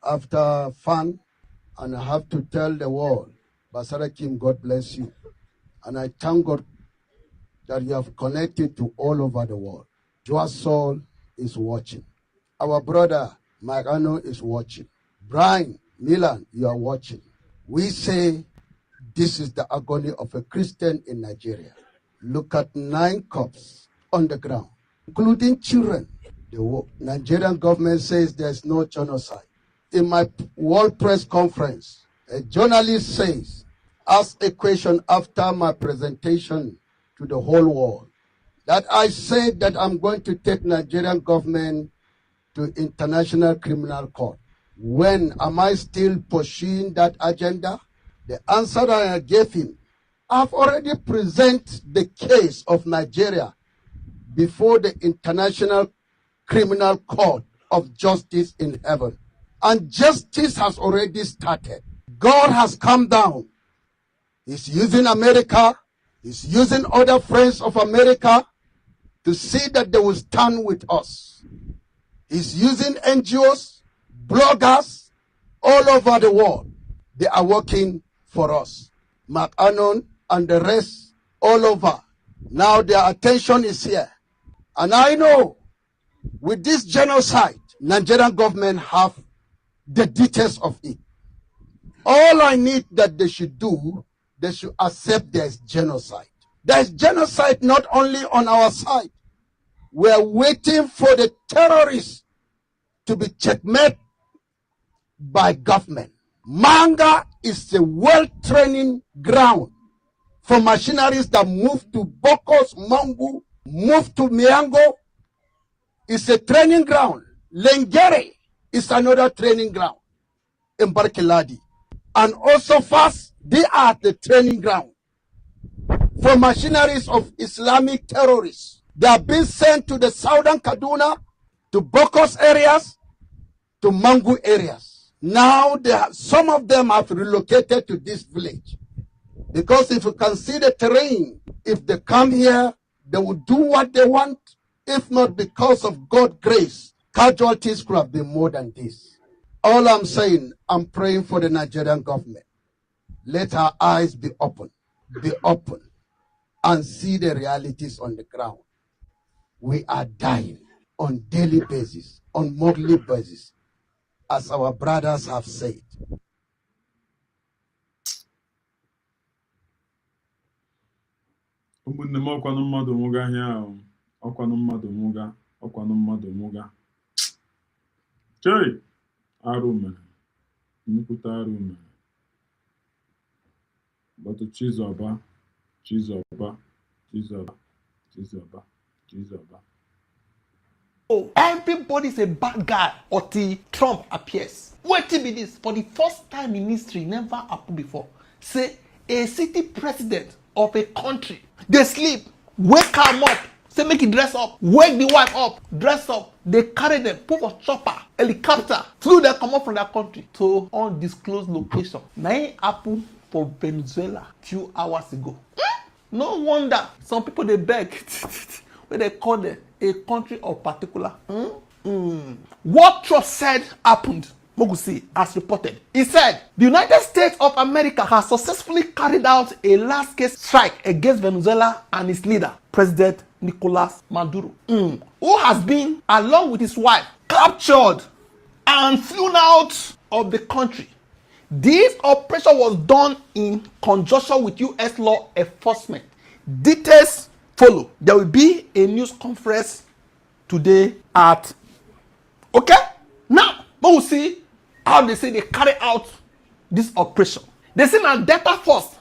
after fun, and I have to tell the world, Basara Kim, God bless you. And I thank God that you have connected to all over the world. Your soul is watching. Our brother Marano is watching. Brian, Milan, you are watching. We say this is the agony of a Christian in Nigeria. Look at 9 corpses on the ground, including children. The Nigerian government says there's no genocide. In my World Press Conference, a journalist says, asked a question after my presentation to the whole world, that I said that I'm going to take Nigerian government to International Criminal Court. When am I still pursuing that agenda? The answer that I gave him, I've already presented the case of Nigeria before the International Criminal Court of Justice in heaven. And justice has already started. God has come down. He's using America. He's using other friends of America to see that they will stand with us. He's using NGOs, bloggers, all over the world. They are working for us. Mark Anon and the rest all over. Now their attention is here. And I know with this genocide, Nigerian government have the details of it. All I need that they should do, they should accept there's genocide. There's genocide not only on our side. We're waiting for the terrorists to be checkmated by government. Manga is a well-training ground for machineries that move to Bokos, Mangu, move to Miango. It's a training ground. Lengere is another training ground in Barkeladi. And also fast, they are the training ground for machineries of Islamic terrorists. They are being sent to the southern Kaduna, to Bokos areas, to Mangu areas. Now, some of them have relocated to this village. Because if you can see the terrain, if they come here, they will do what they want. If not because of God's grace, casualties could have been more than this. All I'm saying, I'm praying for the Nigerian government. Let our eyes be open, and see the realities on the ground. We are dying on daily basis, on monthly basis, as our brothers have said. ụmụnne m ọkwanụ mmadụ nwụga ihe ahụ ọkwanụ mmadụ nwụga chei arụ mere nnukwute arụ mere gbọtụ Chizọba. Oh, everybody's a bad guy until Trump appears. Wait till be this, for the first time in history, never happened before. Say a city president of a country, they sleep, wake them up, say make it dress up, wake the wife up, dress up, they carry them, put for chopper, helicopter, flew them come up from their country to undisclosed location. Now it happened for Venezuela few hours ago. No wonder some people they beg when they call them a country of particular. What Trump said happened. Mogusi has reported. He said the United States of America has successfully carried out a large-scale strike against Venezuela and its leader, President Nicolas Maduro, who has been, along with his wife, captured and flown out of the country. This operation was done in conjunction with U.S. law enforcement. Details follow. There will be a news conference today at. Okay? Now, we will see how they say they carry out this operation. They say now data first.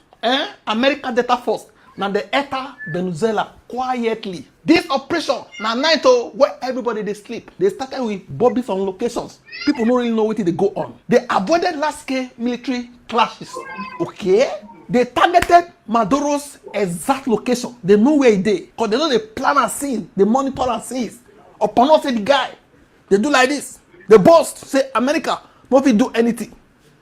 America data first. Now they enter Venezuela quietly. This operation now night where everybody they sleep. They started with bobbies on locations. People don't really know what they go on. They avoided large-scale military clashes. Okay? They targeted Maduro's exact location. They know where he is. Because they know they plan and see. They monitor and see. Upon us, say the guy. They do like this. They boast. Say America won't do anything.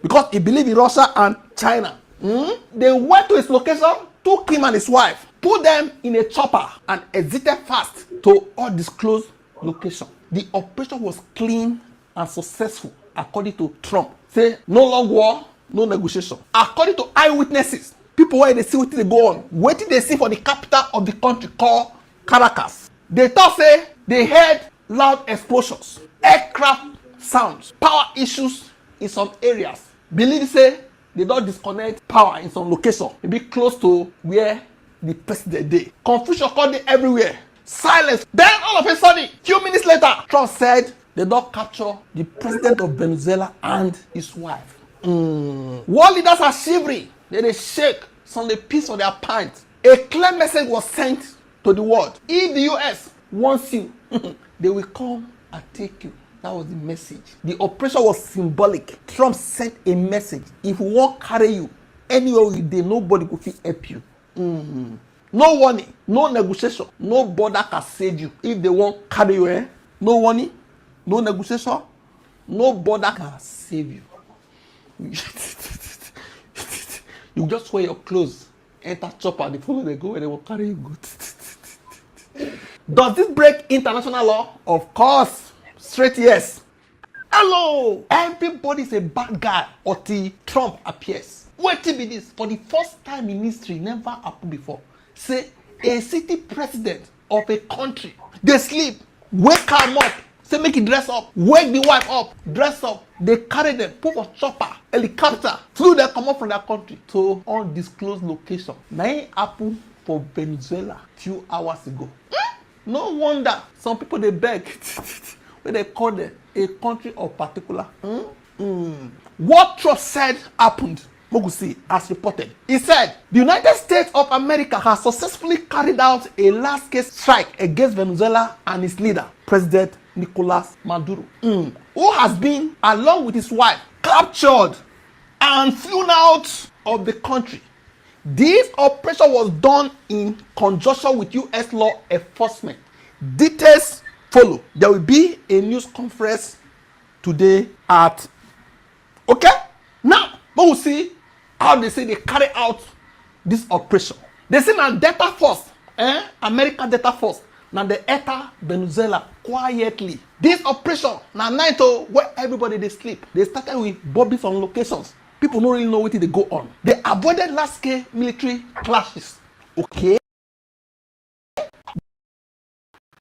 Because he believe in Russia and China. They went to his location, took him and his wife, put them in a chopper and exited fast to undisclosed location. The operation was clean and successful according to Trump. Say no long war, no negotiation. According to eyewitnesses, people where they see what they go on, what did they see for the capital of the country called Caracas? They thought say they heard loud explosions, aircraft sounds, power issues in some areas. Believe say they don't disconnect power in some location, maybe close to where the president dey. Confusion called it everywhere. Silence. Then all of a sudden, few minutes later, Trump said they don't capture the president of Venezuela and his wife. World leaders are shivering. They shake. Some they piece on their pants. A clear message was sent to the world. If the US wants you, they will come and take you. That was the message. The operation was symbolic. Trump sent a message. If we won't carry you anywhere we dey, nobody could fit help you. No warning, no negotiation, no border can save you. If they won't carry you, no warning, no negotiation, no border can save you. You just wear your clothes, enter chopper, they follow, they go where they will carry you good. Does this break international law? Of course. Straight yes. Hello! Everybody's a bad guy until Trump appears. Wait till be this, for the first time in history, never happened before. Say a city president of a country, they sleep, wake am up, say make it dress up, wake the wife up, dress up, they carry them, put for chopper, helicopter, flew them come up from their country to undisclosed location. Now it happened for Venezuela few hours ago. No wonder some people they beg when they call them a country of particular. What Trump said happened. Mogusi has reported. He said the United States of America has successfully carried out a large-scale strike against Venezuela and its leader, President Nicolas Maduro, who has been, along with his wife, captured and flown out of the country. This operation was done in conjunction with U.S. law enforcement. Details follow. There will be a news conference today at. Okay? Now, but we'll see how they say they carry out this operation. They say now Delta Force, American Delta Force, now they enter Venezuela quietly. This operation, now night where everybody they sleep. They started with bobbies on locations. People don't really know what they go on. They avoided large-scale military clashes. Okay?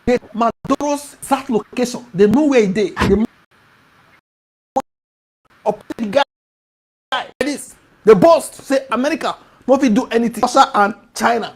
They Maduro's exact location. They know where they. They up the guy. This. The boss say America no fit do anything. Russia and China.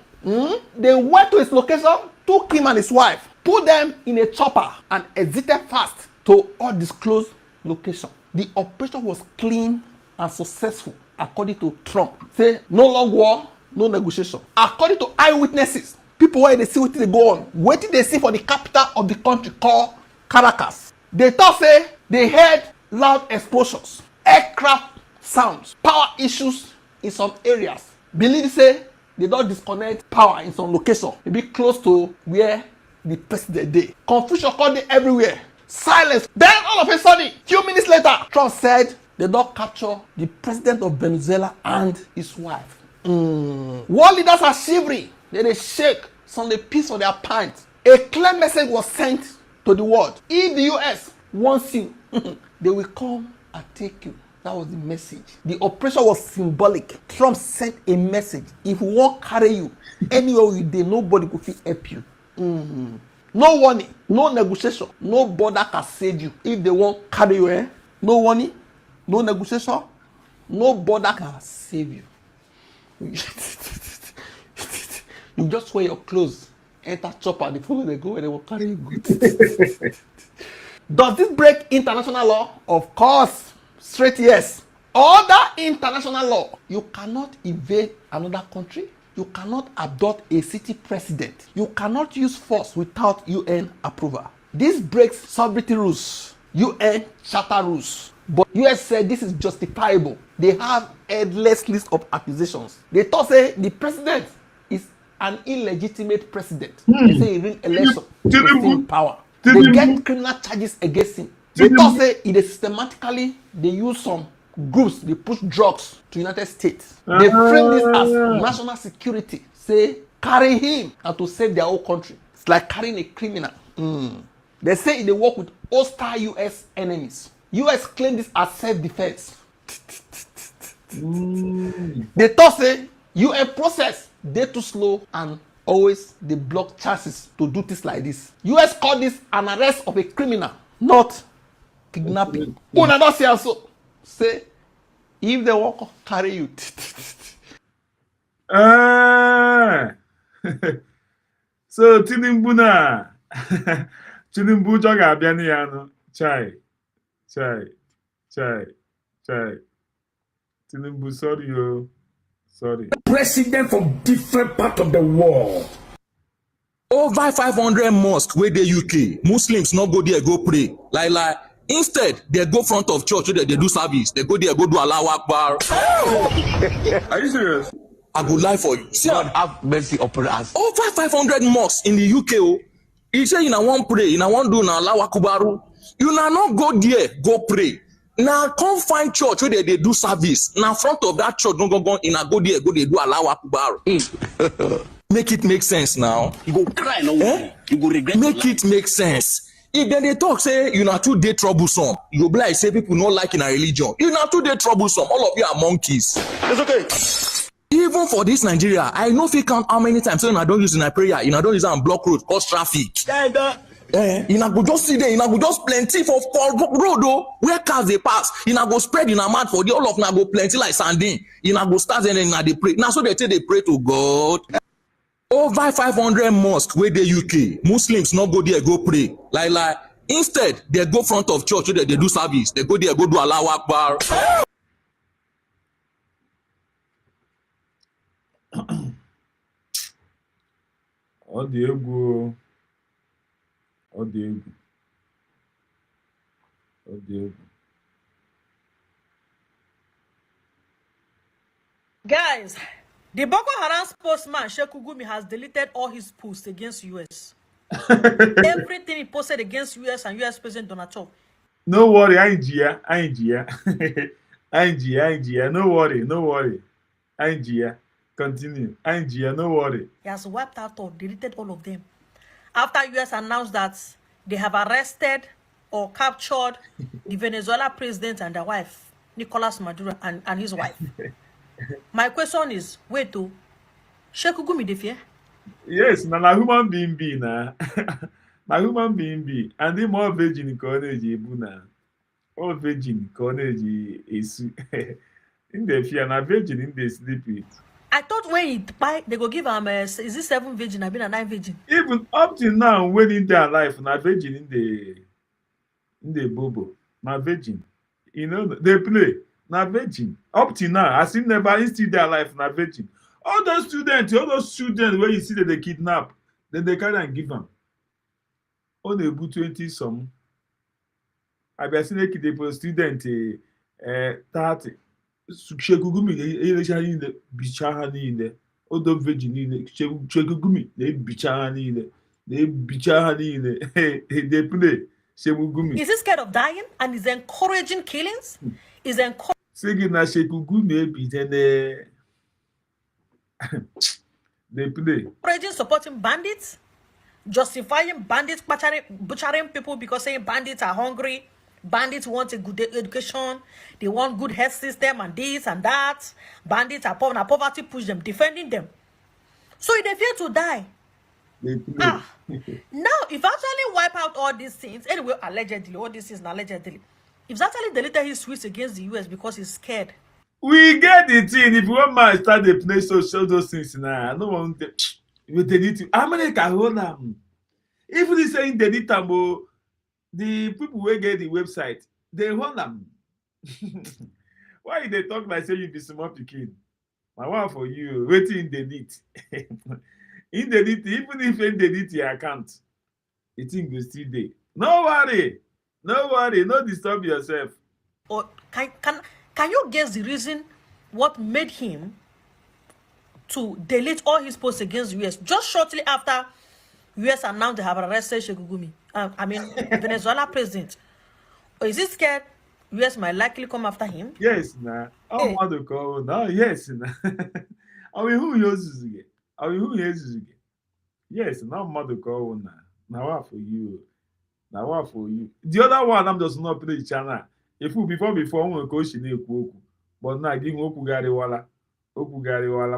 They went to his location, took him and his wife, put them in a chopper, and exited fast to undisclosed location. The operation was clean and successful, according to Trump. Say no long war, no negotiation. According to eyewitnesses, people where they see what they go on, what did they see for the capital of the country called Caracas? They thought say they heard loud explosions, aircraft sounds, power issues in some areas. Believe say they don't disconnect power in some location, maybe close to where the president dey. Confusion called it everywhere. Silence. Then all of a sudden, few minutes later, Trump said they don't capture the president of Venezuela and his wife. World leaders are shivering. They shake. Some they piece on their pants. A clear message was sent to the world. If the US wants you, they will come and take you. That was the message. The operation was symbolic. Trump sent a message. If we won't carry you anywhere you dey, nobody will help you. No warning, no negotiation, no border can save you. If they won't carry you, no warning, no negotiation, no border can save you. You just wear your clothes, enter chopper, they follow, they go, and they will carry you good. Does this break international law? Of course. Straight yes. Under international law, you cannot invade another country. You cannot abduct a city president. You cannot use force without UN approval. This breaks sovereignty rules, UN charter rules. But US said this is justifiable. They have endless list of accusations. They thought say the president is an illegitimate president. They say he ran election. They in power. They get criminal charges against him. They thought say it is systematically they use some groups, they push drugs to United States. They frame this as national security. Say carry him and to save their whole country. It's like carrying a criminal. They say they work with hostile US enemies. US claim this as self-defense. They thought say UN process they too slow and always they block chances to do things like this. US call this an arrest of a criminal, not kidnapping. Una don't say also say if they want to carry you. So Tinubu na Tinubu joga abia ni ya no chai Tinubu sorry yo sorry. President from different part of the world. Over 500 mosques where the UK Muslims not go there go pray like instead they go front of church where they do service. They go there go do Allahu Akbar. Are you serious? I go lie for you. See, God have mercy upon us. over 500 mosques in the UK. Oh, he say you na one pray, you na one do na Allahu Akbar. You na not go there go pray. Now come find church where they do service. Now front of that church don't go in a go there go they do Allahu Akbar. Make it make sense now. You go cry no You go regret. Make it make sense. If then they talk say you na too dey troublesome, you go be like say people not like in a religion. You na too dey troublesome. All of you are monkeys. It's okay. Even for this Nigeria, I know if you count how many times I don't use in a prayer, you know, don't use it on block road, cause traffic. You know, go just see there, you know, go just plenty for road though, where cars they pass, you know, go spread in a mat for the all of now go plenty like sardine, you know, go start and then they pray. Now so they say they pray to God. Over 500 mosques where the UK Muslims not go there go pray like instead they go front of church where they do service, they go there go do Allahu Akbar. All the ego. Guys, the Boko Haram spokesman Sheku Gumi has deleted all his posts against US. Everything he posted against US and US President Donald Trump. No worry, I ain't no worry. Continue. No worry. He has wiped out or deleted all of them. After US announced that they have arrested or captured the Venezuela president and their wife, Nicolas Maduro, and his wife. My question is, wait to Sheku Gumi de fear? Yes, na human being be na. Na human being be. And the more virgin college na. All virgin college is in the fear na virgin in the sleep with. I thought when he buy, they go give him is it 7 virgin? I've been a 9 virgin. Even up till now, when in their life, na virgin in the bobo, na virgin. You know they play na virgin. Up till now, I see never in still their life na virgin. All those students where you see that they kidnap, then they carry and give them. On the 20 some. I be seen a student 30. Sheku Gumi ele in the bichaha in the other virgin in the Sheku Gumi they bichaha in the they play Sheku Gumi. Is he scared of dying and is encouraging killings? Is encouraging saying na Sheku Gumi be then they play encouraging supporting bandits, justifying bandits butchering people because saying bandits are hungry. Bandits want a good education. They want good health system and this and that. Bandits are poor. Now poverty push them, defending them. So if they fear to die. Now, if actually wipe out all these things, anyway, allegedly, all these things allegedly, if actually deleted his tweets against the US because he's scared. We get the thing. If one man start the play so show those things now, I don't want to delete it. America hold them. Even if saying delete them, the people who get the website, they hold them. Why they talk like say you be small pikin? My one for you, waiting delete. In delete, even if you delete your account, the thing will still there. No worry, no disturb yourself. Or can you guess the reason what made him to delete all his posts against the US just shortly after US announced they have arrested Sheku Gumi? Venezuela president. Or is he scared US might likely come after him? Yes, nah. I want to call now. Yes, nah. I mean, who uses it? Yes, now I'm to call now. Now what for you? The other one, I'm just not play channel. If you before I'm going to go to but now give Okugari wala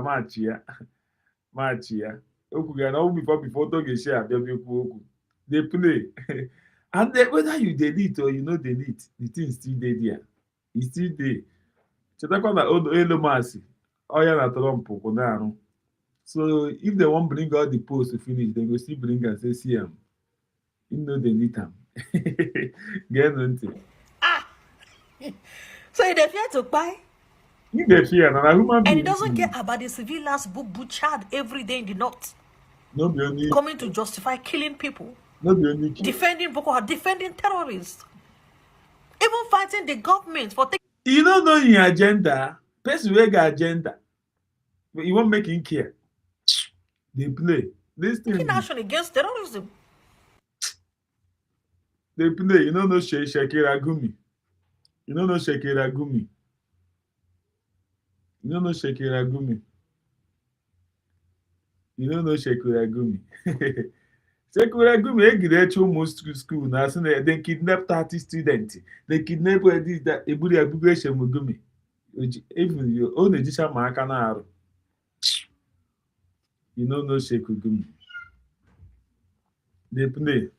machia. Okugari before to get share they play. And then whether you delete or you no delete, the thing still there. It's still there. So if they won't bring out the post to finish, they go still bring and say, see him. You know they need him. Get nothing. So he fear to buy? He fear, and he doesn't care about the civilians butchered every day in the north. No be only coming to justify killing people. No be only defending Boko Haram, defending terrorists. Even fighting the government for taking. You don't know your agenda. Person who got agenda. But you won't make him care. They play. This thing action against terrorism. They play. You don't know Shakira Gumi. You don't know Shakira Gumi. You don't know Shakira Gumi. You don't know Shakira Gumi. Shakira Gumi, they actually most school now. So they kidnap 30 students. They kidnap this that Eburi Abugation Gumi. Even you own a disha mark. You know no Shekugum. They play.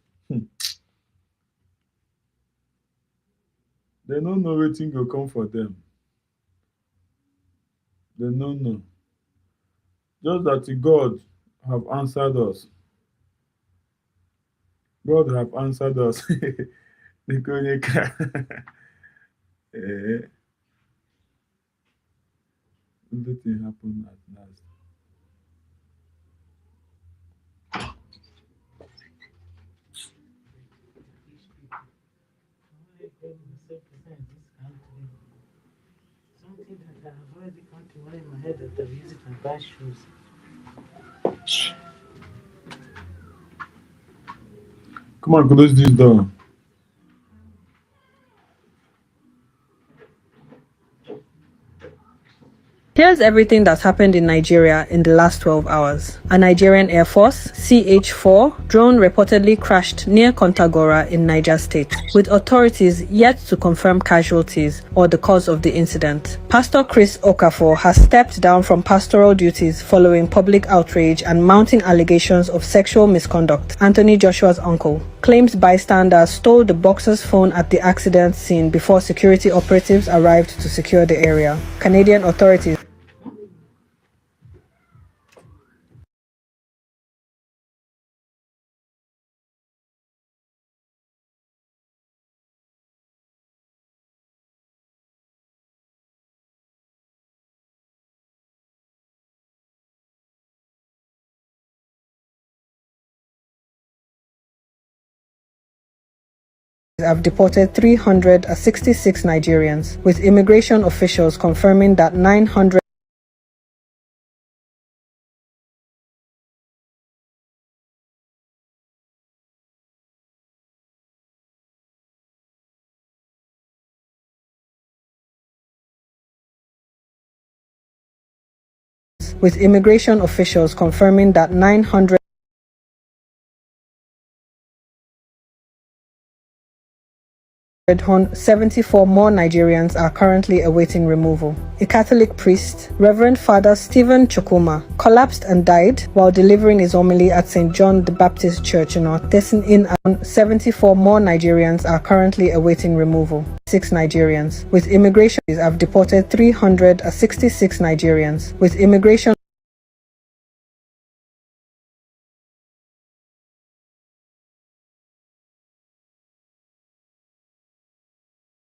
They don't know waiting will come for them. They don't know. Just that God have answered us. God have answered us. Everything happened at last. Something that I've already come to worry in my head that I'm using my bad shoes. Come on, close this door. Here's everything that's happened in Nigeria in the last 12 hours. A Nigerian Air Force CH-4 drone reportedly crashed near Kontagora in Niger State, with authorities yet to confirm casualties or the cause of the incident. Pastor Chris Okafor has stepped down from pastoral duties following public outrage and mounting allegations of sexual misconduct. Anthony Joshua's uncle claims bystanders stole the boxer's phone at the accident scene before security operatives arrived to secure the area. Canadian authorities have deported 366 Nigerians, with immigration officials confirming that 900 with immigration officials confirming that 974 more Nigerians are currently awaiting removal. A Catholic priest, Reverend Father Stephen Chukuma, collapsed and died while delivering his homily at St. John the Baptist Church in Otesin. 74 more Nigerians are currently awaiting removal. 6 Nigerians, with immigration have deported 366 Nigerians, with immigration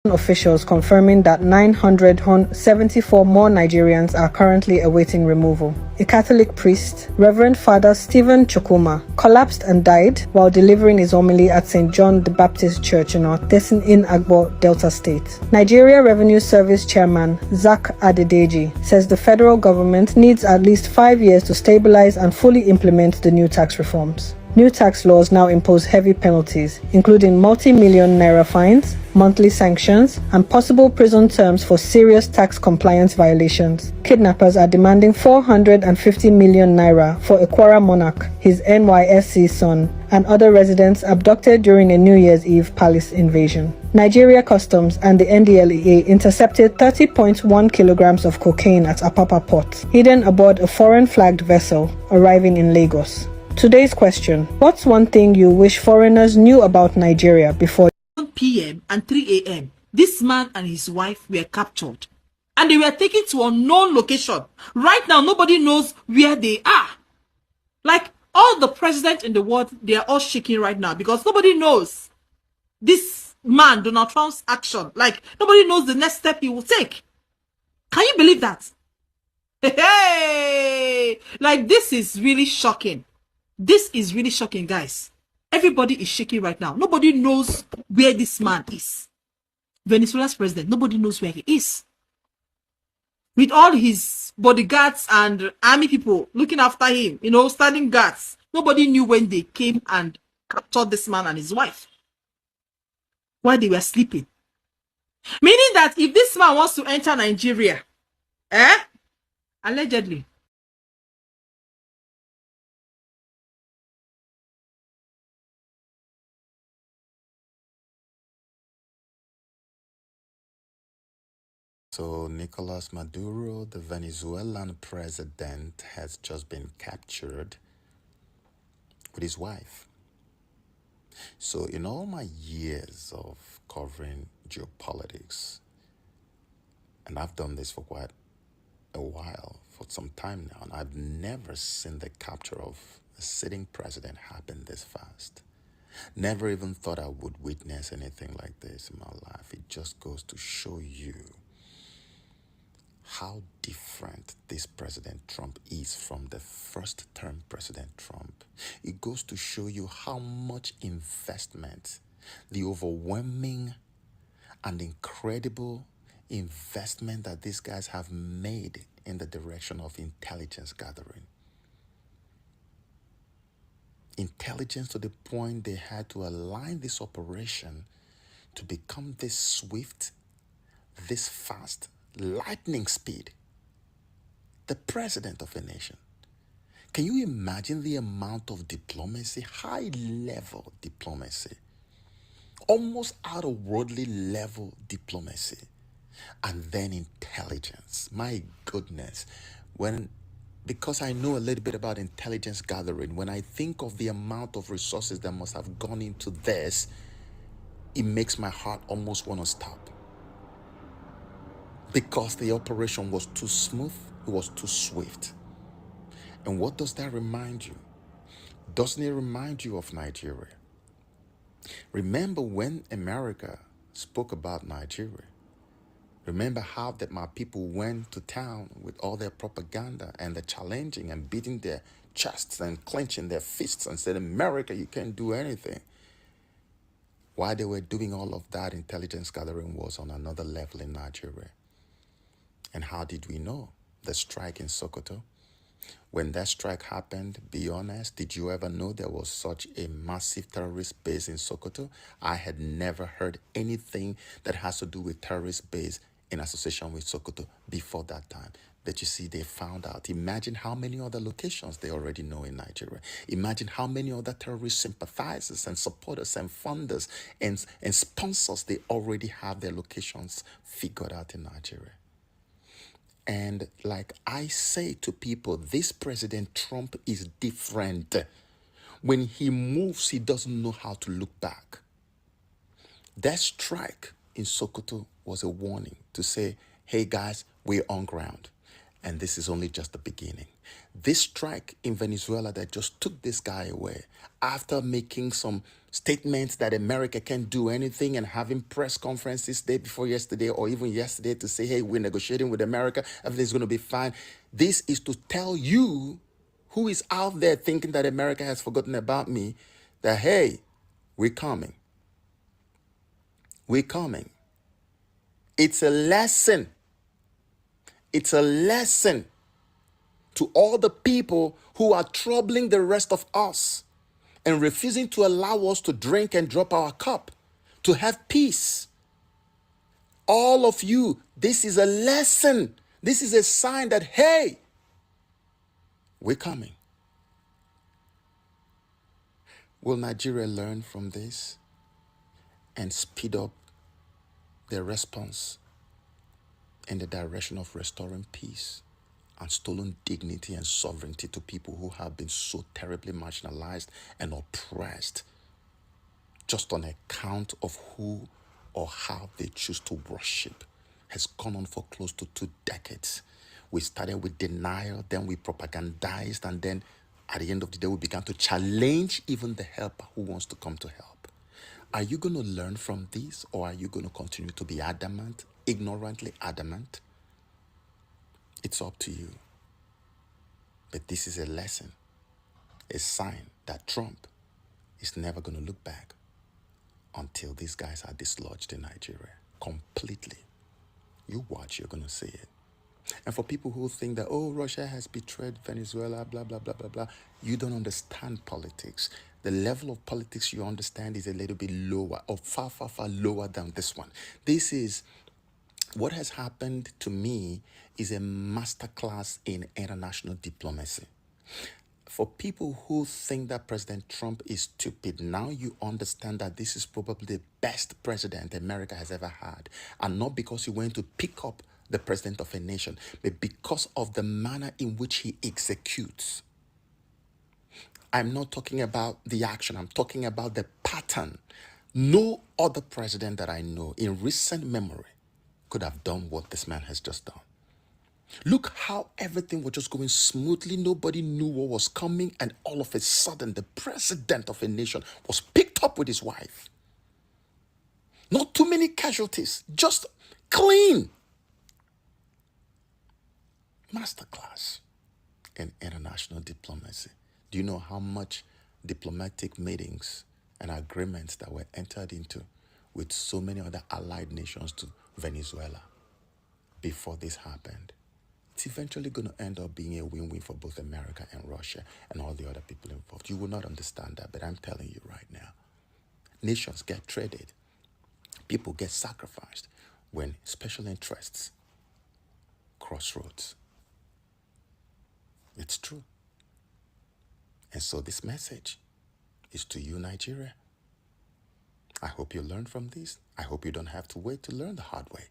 officials confirming that 974 more Nigerians are currently awaiting removal. A Catholic priest, Reverend Father Stephen Chukuma, collapsed and died while delivering his homily at St. John the Baptist Church in Otesin in Agbo, Delta State. Nigeria Revenue Service Chairman Zach Adedeji says the federal government needs at least 5 years to stabilize and fully implement the new tax reforms. New tax laws now impose heavy penalties, including multi-million naira fines, monthly sanctions, and possible prison terms for serious tax compliance violations. Kidnappers are demanding 450 million naira for Ekwara Monarch, his NYSC son, and other residents abducted during a New Year's Eve palace invasion. Nigeria Customs and the NDLEA intercepted 30.1 kilograms of cocaine at Apapa Port, hidden aboard a foreign-flagged vessel arriving in Lagos. Today's question: what's one thing you wish foreigners knew about Nigeria before 1 p.m. and 3 a.m. This man and his wife were captured and they were taken to a unknown location. Right now, nobody knows where they are. Like all the presidents in the world, they are all shaking right now because nobody knows this man, Donald Trump's action. Like nobody knows the next step he will take. Can you believe that? Hey, like this is really shocking. This is really shocking, guys. Everybody is shaking right now. Nobody knows where this man is. Venezuela's president, nobody knows where he is. With all his bodyguards and army people looking after him, standing guards, nobody knew when they came and captured this man and his wife while they were sleeping. Meaning that if this man wants to enter Nigeria, allegedly, So Nicolas Maduro, the Venezuelan president, has just been captured with his wife. So in all my years of covering geopolitics, and I've done this for quite a while, for some time now, and I've never seen the capture of a sitting president happen this fast. Never even thought I would witness anything like this in my life. It just goes to show you how different this President Trump is from the first term President Trump. It goes to show you how much investment, the overwhelming and incredible investment that these guys have made in the direction of intelligence gathering. Intelligence to the point they had to align this operation to become this swift, this fast, lightning speed. The president of a nation. Can you imagine the amount of diplomacy, high level diplomacy, almost out of worldly level diplomacy, and then intelligence? My goodness. Because I know a little bit about intelligence gathering, when I think of the amount of resources that must have gone into this, it makes my heart almost want to stop. Because the operation was too smooth, it was too swift. And what does that remind you? Doesn't it remind you of Nigeria? Remember when America spoke about Nigeria? Remember how that my people went to town with all their propaganda and the challenging and beating their chests and clenching their fists and said, America, you can't do anything. While they were doing all of that, intelligence gathering was on another level in Nigeria. And how did we know? The strike in Sokoto. When that strike happened, be honest, did you ever know there was such a massive terrorist base in Sokoto? I had never heard anything that has to do with terrorist base in association with Sokoto before that time. But you see, they found out. Imagine how many other locations they already know in Nigeria. Imagine how many other terrorist sympathizers and supporters and funders and sponsors they already have their locations figured out in Nigeria. And like I say to people, this President Trump is different. When he moves, he doesn't know how to look back. That strike in Sokoto was a warning to say, hey guys, we're on ground. And this is only just the beginning. This strike in Venezuela that just took this guy away after making some statements that America can't do anything and having press conferences day before yesterday or even yesterday to say, hey, we're negotiating with America, everything's going to be fine. This is to tell you who is out there thinking that America has forgotten about me, that, hey, we're coming. We're coming. It's a lesson. It's a lesson to all the people who are troubling the rest of us and refusing to allow us to drink and drop our cup, to have peace. All of you, this is a lesson. This is a sign that, hey, we're coming. Will Nigeria learn from this and speed up their response in the direction of restoring peace and stolen dignity and sovereignty to people who have been so terribly marginalized and oppressed just on account of who or how they choose to worship, has gone on for close to 2 decades. We started with denial, then we propagandized, and then at the end of the day, we began to challenge even the helper who wants to come to help. Are you going to learn from this, or are you going to continue to be adamant, ignorantly adamant? It's up to you. But this is a lesson, a sign that Trump is never going to look back until these guys are dislodged in Nigeria completely. You watch, you're going to see it. And for people who think that, oh, Russia has betrayed Venezuela, blah, blah, blah, blah, blah, you don't understand politics. The level of politics you understand is a little bit lower, or far, far, far lower than this one. This is what has happened to me is a masterclass in international diplomacy. For people who think that President Trump is stupid, now you understand that this is probably the best president America has ever had. And not because he went to pick up the president of a nation, but because of the manner in which he executes. I'm not talking about the action, I'm talking about the pattern. No other president that I know in recent memory could have done what this man has just done. Look how everything was just going smoothly. Nobody knew what was coming. And all of a sudden, the president of a nation was picked up with his wife. Not too many casualties. Just clean. Masterclass in international diplomacy. Do you know how much diplomatic meetings and agreements that were entered into with so many other allied nations to Venezuela before this happened? It's eventually going to end up being a win-win for both America and Russia and all the other people involved. You will not understand that, but I'm telling you right now. Nations get traded. People get sacrificed when special interests cross roads. It's true. And so this message is to you, Nigeria. I hope you learn from this. I hope you don't have to wait to learn the hard way.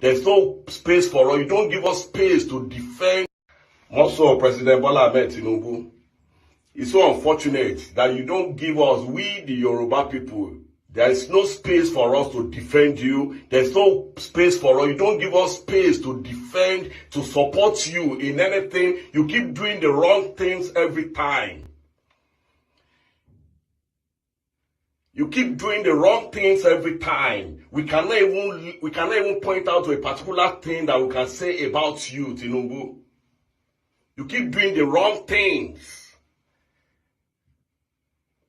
There's no space for us. You don't give us space to defend. Also, President Bola Ahmed Tinubu, it's so unfortunate that you don't give us, we the Yoruba people, there is no space for us to defend you. There's no space for us. You don't give us space to defend, to support you in anything. You keep doing the wrong things every time. You keep doing the wrong things every time. We cannot even point out to a particular thing that we can say about you, Tinubu. You keep doing the wrong things.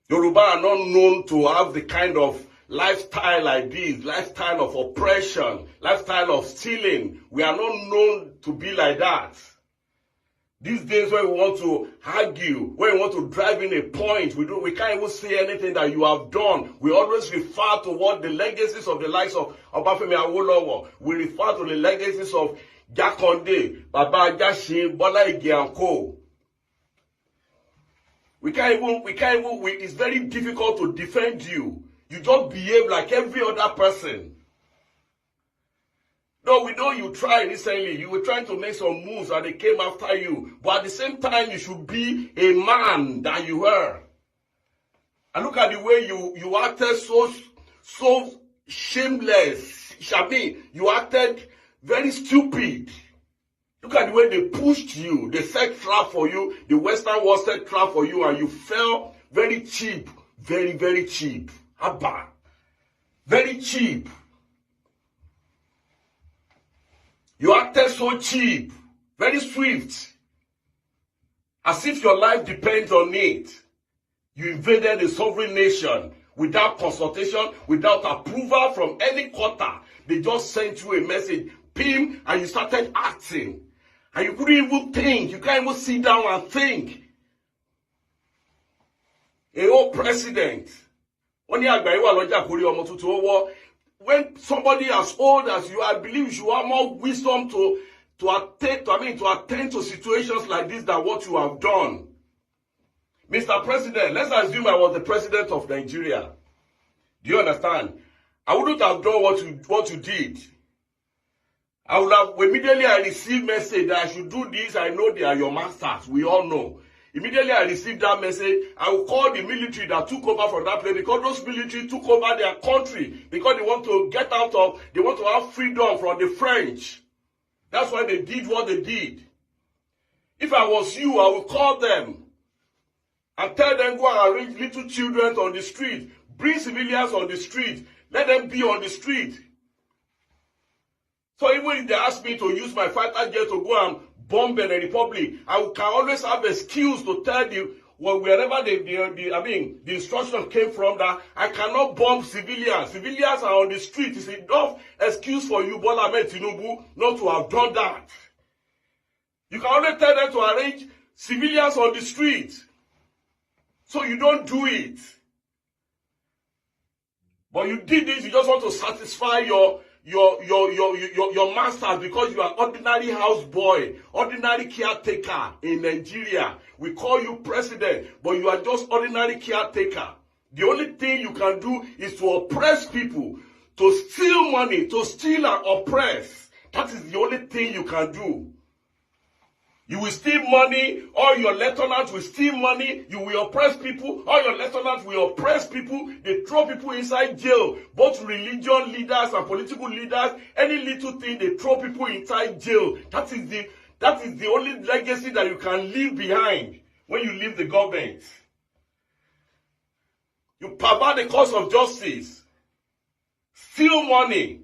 Yoruba are not known to have the kind of lifestyle like this, lifestyle of oppression, lifestyle of stealing. We are not known to be like that. These days when we want to argue, when we want to drive in a point, we can't even say anything that you have done. We always refer to what the legacies of the likes of Obafemi Awolowo. We refer to the legacies of Jakonde, Baba Ajasin, Bola Ige and Co. It's very difficult to defend you. You just behave like every other person. No, we know you tried recently. You were trying to make some moves and they came after you. But at the same time, you should be a man that you were. And look at the way you acted so shameless. Shabi, you acted very stupid. Look at the way they pushed you. They set trap for you. The Western world set trap for you and you fell very cheap. Very, very cheap. Abba. Very cheap. You acted so cheap, very swift, as if your life depends on it. You invaded a sovereign nation without consultation, without approval from any quarter. They just sent you a message, pim, and you started acting. And you couldn't even think. You can't even sit down and think. A whole president. When somebody as old as you, I believe you should have more wisdom to attend to situations like this than what you have done. Mr. President, let's assume I was the president of Nigeria. Do you understand? I wouldn't have done what you did. I would have, immediately I received message that I should do this, I know they are your masters. We all know. Immediately I received that message, I will call the military that took over from that place, because those military took over their country because they want to they want to have freedom from the French. That's why they did what they did. If I was you, I would call them and tell them, go and arrange little children on the street, bring civilians on the street, let them be on the street. So even if they ask me to use my fighter jet to go and bomb the Republic, I can always have excuse to tell you, well, wherever the instruction came from, that I cannot bomb civilians. Civilians are on the street. It's enough excuse for you, Bola Ahmed Tinubu, not to have done that. You can only tell them to arrange civilians on the street. So you don't do it. But you did this, you just want to satisfy your masters because you are ordinary houseboy, ordinary caretaker in Nigeria. We call you president, but you are just ordinary caretaker. The only thing you can do is to oppress people, to steal money, to steal and oppress. That is the only thing you can do. You will steal money, all your lieutenants will steal money, you will oppress people, all your lieutenants will oppress people, they throw people inside jail, both religion leaders and political leaders, any little thing, they throw people inside jail. That is the only legacy that you can leave behind when you leave the government. You pervert the cause of justice, steal money.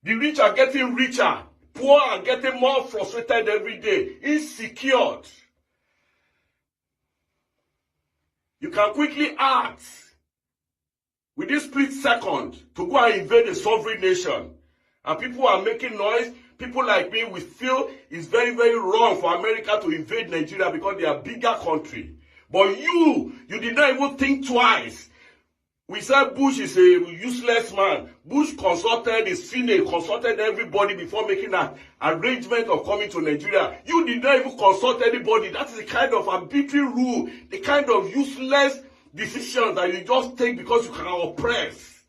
The rich are getting richer. Poor are getting more frustrated every day, insecure. You can quickly act within split second to go and invade a sovereign nation. And people are making noise. People like me, we feel it's very, very wrong for America to invade Nigeria because they are a bigger country. But you did not even think twice. We said Bush is a useless man. Bush consulted the Senate, consulted everybody before making an arrangement of coming to Nigeria. You did not even consult anybody. That is the kind of arbitrary rule, the kind of useless decision that you just take because you can oppress.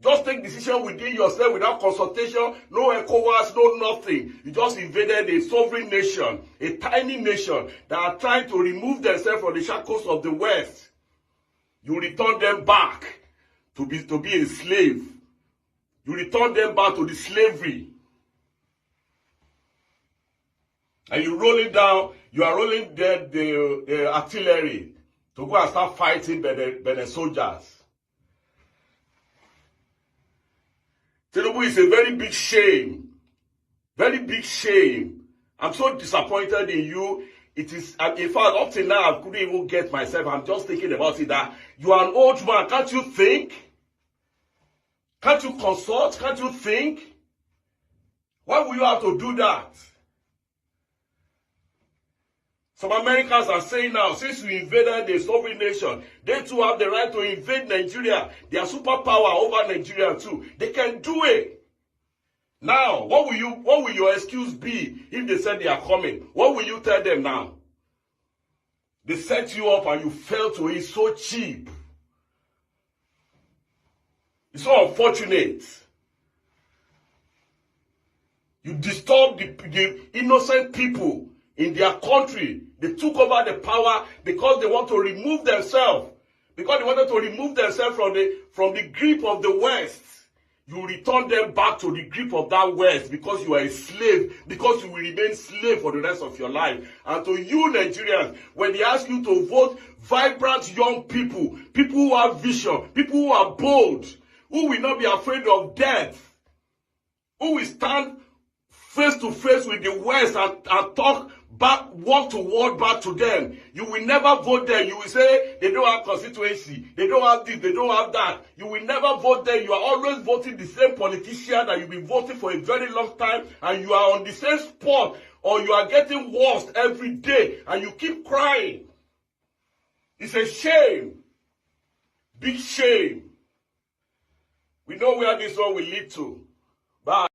Just take decision within yourself without consultation, no ECOWAS, no nothing. You just invaded a sovereign nation, a tiny nation that are trying to remove themselves from the shackles of the West. You return them back to be a slave. You return them back to the slavery. And you are rolling the artillery to go and start fighting by the soldiers. Tinubu is a very big shame. Very big shame. I'm so disappointed in you. It is, in fact, up till now, I couldn't even get myself. I'm just thinking about it that you are an old man. Can't you think? Can't you consult? Can't you think? Why will you have to do that? Some Americans are saying now, since we invaded the sovereign nation, they too have the right to invade Nigeria. They are superpower over Nigeria too. They can do it. Now, what will your excuse be if they said they are coming? What will you tell them now? They set you up and you fell to it so cheap. It's so unfortunate. You disturbed the innocent people in their country. They took over the power because they want to remove themselves. Because they wanted to remove themselves from the grip of the West. You return them back to the grip of that West because you are a slave, because you will remain slave for the rest of your life. And to you Nigerians, when they ask you to vote vibrant young people, people who have vision, people who are bold, who will not be afraid of death, who will stand face to face with the West and talk back, word to word back to them. You will never vote them. You will say they don't have constituency, they don't have this, they don't have that. You will never vote them. You are always voting the same politician that you've been voting for a very long time, and you are on the same spot, or you are getting worse every day, and you keep crying. It's a shame. Big shame. We know where this one will lead to. Bye.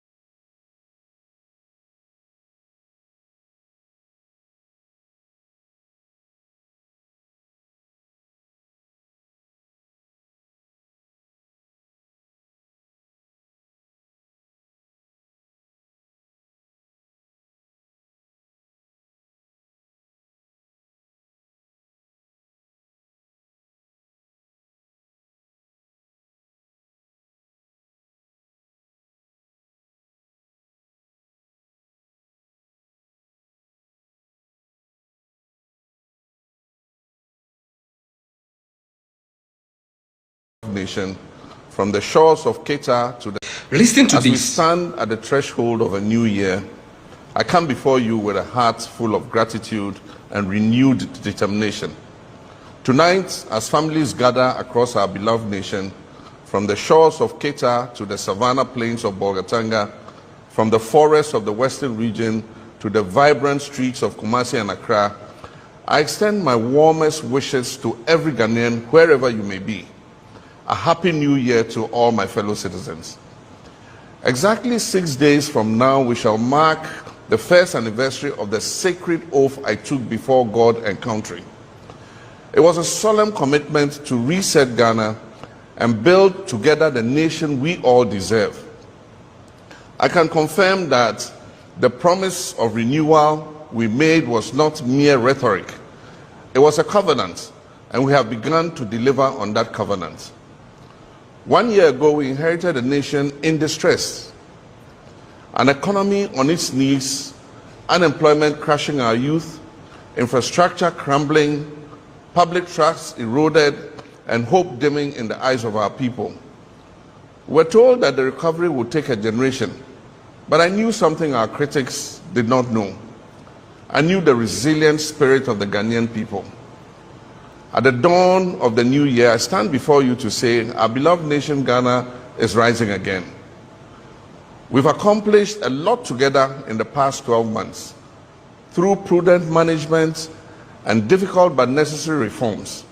Nation, from the shores of Qatar to the Listen to As we this. stand at the threshold of a new year, I come before you with a heart full of gratitude and renewed determination. Tonight, as families gather across our beloved nation, from the shores of Keita to the savannah plains of Bolgatanga, from the forests of the western region to the vibrant streets of Kumasi and Accra, I extend my warmest wishes to every Ghanaian, wherever you may be. A happy new year to all my fellow citizens. Exactly 6 days from now, we shall mark the first anniversary of the sacred oath I took before God and country. It was a solemn commitment to reset Ghana and build together the nation we all deserve. I can confirm that the promise of renewal we made was not mere rhetoric. It was a covenant, and we have begun to deliver on that covenant. 1 year ago, we inherited a nation in distress, an economy on its knees, unemployment crushing our youth, infrastructure crumbling, public trust eroded, and hope dimming in the eyes of our people. We're told that the recovery would take a generation, but I knew something our critics did not know. I knew the resilient spirit of the Ghanaian people. At the dawn of the new year, I stand before you to say our beloved nation Ghana is rising again. We've accomplished a lot together in the past 12 months through prudent management and difficult but necessary reforms.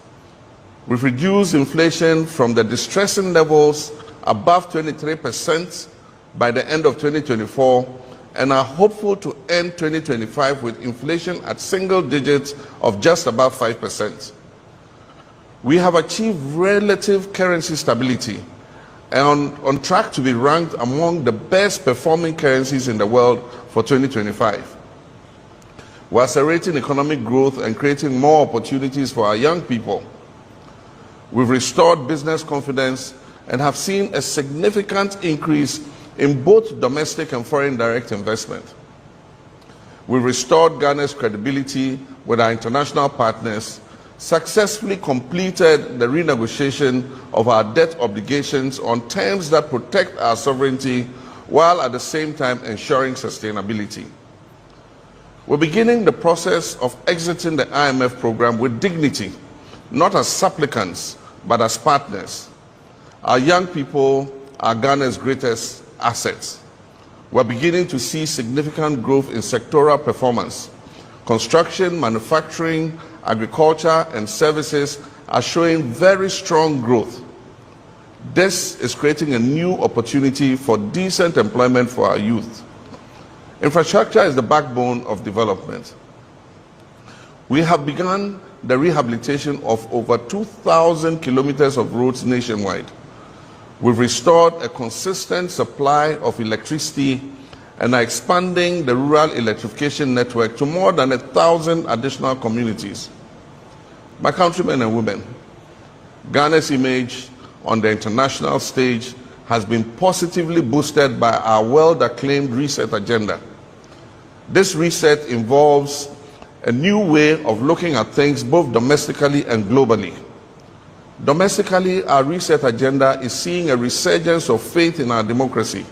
We've reduced inflation from the distressing levels above 23% by the end of 2024 and are hopeful to end 2025 with inflation at single digits of just above 5%. We have achieved relative currency stability and on track to be ranked among the best performing currencies in the world for 2025. We're accelerating economic growth and creating more opportunities for our young people. We've restored business confidence and have seen a significant increase in both domestic and foreign direct investment. We've restored Ghana's credibility with our international partners, successfully completed the renegotiation of our debt obligations on terms that protect our sovereignty while at the same time ensuring sustainability. We're beginning the process of exiting the IMF program with dignity, not as supplicants, but as partners. Our young people are Ghana's greatest assets. We're beginning to see significant growth in sectoral performance. Construction, manufacturing, agriculture, and services are showing very strong growth. This is creating a new opportunity for decent employment for our youth. Infrastructure is the backbone of development. We have begun the rehabilitation of over 2,000 kilometers of roads nationwide. We've restored a consistent supply of electricity and are expanding the rural electrification network to more than 1,000 additional communities. My countrymen and women, Ghana's image on the international stage has been positively boosted by our well-acclaimed reset agenda. This reset involves a new way of looking at things both domestically and globally. Domestically, our reset agenda is seeing a resurgence of faith in our democracy.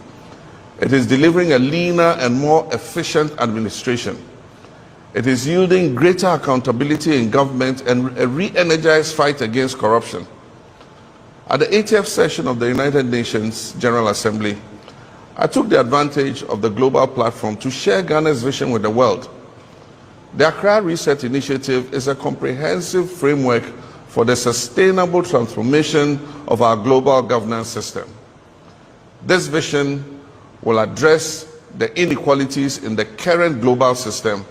It is delivering a leaner and more efficient administration. It is yielding greater accountability in government and a re-energized fight against corruption. At the 80th session of the United Nations General Assembly, I took the advantage of the global platform to share Ghana's vision with the world. The Accra Reset Initiative is a comprehensive framework for the sustainable transformation of our global governance system. This vision will address the inequalities in the current global system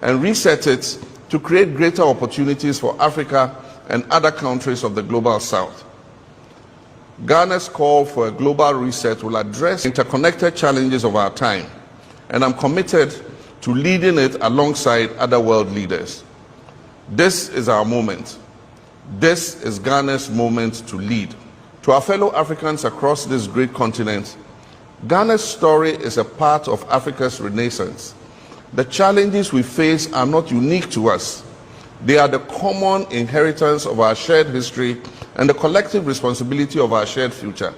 and reset it to create greater opportunities for Africa and other countries of the global south. Ghana's call for a global reset will address interconnected challenges of our time, and I'm committed to leading it alongside other world leaders. This is our moment. This is Ghana's moment to lead. To our fellow Africans across this great continent, Ghana's story is a part of Africa's renaissance. The challenges we face are not unique to us. They are the common inheritance of our shared history and the collective responsibility of our shared future.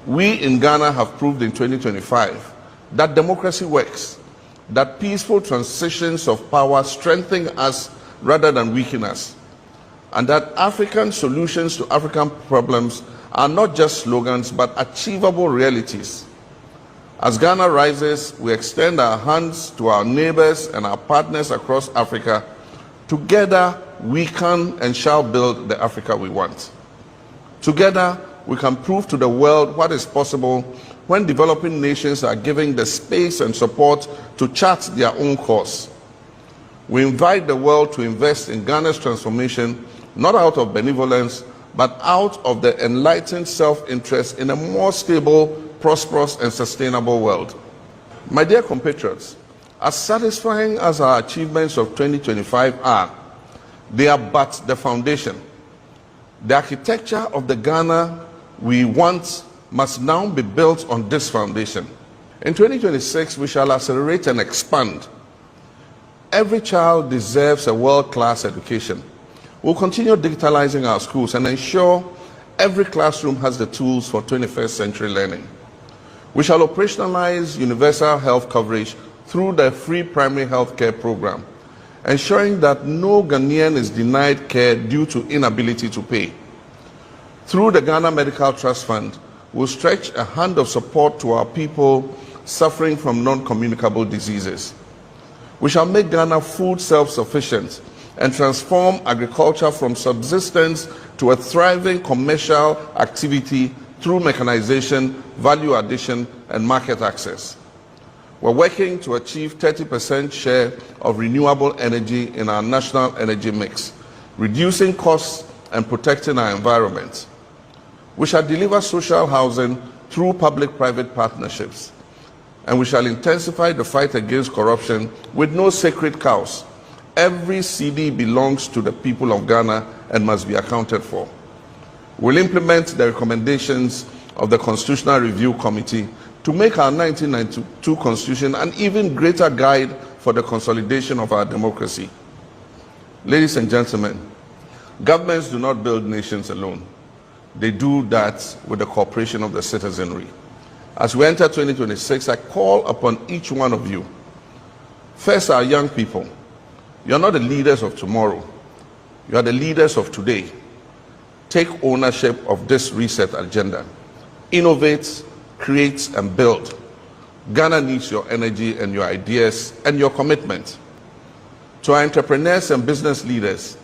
We in Ghana have proved in 2025 that democracy works, that peaceful transitions of power strengthen us rather than weaken us, and that African solutions to African problems are not just slogans but achievable realities. As Ghana rises, we extend our hands to our neighbors and our partners across Africa. Together, we can and shall build the Africa we want. Together, we can prove to the world what is possible when developing nations are given the space and support to chart their own course. We invite the world to invest in Ghana's transformation, not out of benevolence, but out of the enlightened self-interest in a more stable, prosperous, and sustainable world. My dear compatriots, as satisfying as our achievements of 2025 are, they are but the foundation. The architecture of the Ghana we want must now be built on this foundation. In 2026, we shall accelerate and expand. Every child deserves a world-class education. We'll continue digitalizing our schools and ensure every classroom has the tools for 21st century learning. We shall operationalize universal health coverage through the free primary health care program, ensuring that no Ghanaian is denied care due to inability to pay. Through the Ghana Medical Trust Fund, we'll stretch a hand of support to our people suffering from non-communicable diseases. We shall make Ghana food self-sufficient and transform agriculture from subsistence to a thriving commercial activity through mechanization, value addition, and market access. We're working to achieve 30% share of renewable energy in our national energy mix, reducing costs and protecting our environment. We shall deliver social housing through public-private partnerships, and we shall intensify the fight against corruption with no sacred cows. Every CD belongs to the people of Ghana and must be accounted for. We'll implement the recommendations of the Constitutional Review Committee to make our 1992 Constitution an even greater guide for the consolidation of our democracy. Ladies and gentlemen, governments do not build nations alone. They do that with the cooperation of the citizenry. As we enter 2026, I call upon each one of you. First, our young people. You are not the leaders of tomorrow. You are the leaders of today. Take ownership of this reset agenda. Innovate, create, and build. Ghana needs your energy and your ideas and your commitment. To our entrepreneurs and business leaders,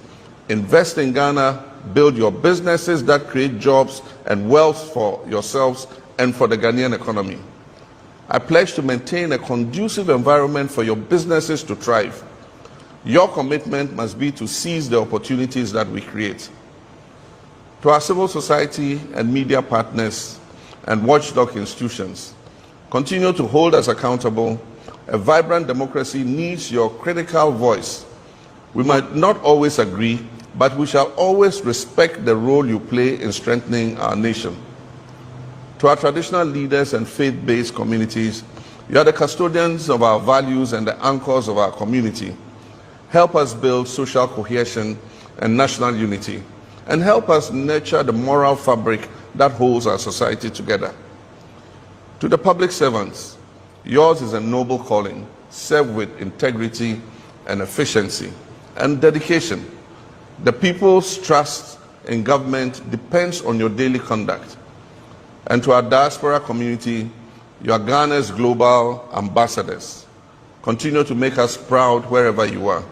invest in Ghana, build your businesses that create jobs and wealth for yourselves and for the Ghanaian economy. I pledge to maintain a conducive environment for your businesses to thrive. Your commitment must be to seize the opportunities that we create. To our civil society and media partners and watchdog institutions, continue to hold us accountable. A vibrant democracy needs your critical voice. We might not always agree, but we shall always respect the role you play in strengthening our nation. To our traditional leaders and faith-based communities, you are the custodians of our values and the anchors of our community. Help us build social cohesion and national unity, and help us nurture the moral fabric that holds our society together. To the public servants, yours is a noble calling. Serve with integrity and efficiency and dedication. The people's trust in government depends on your daily conduct. And to our diaspora community, you are Ghana's global ambassadors. Continue to make us proud wherever you are.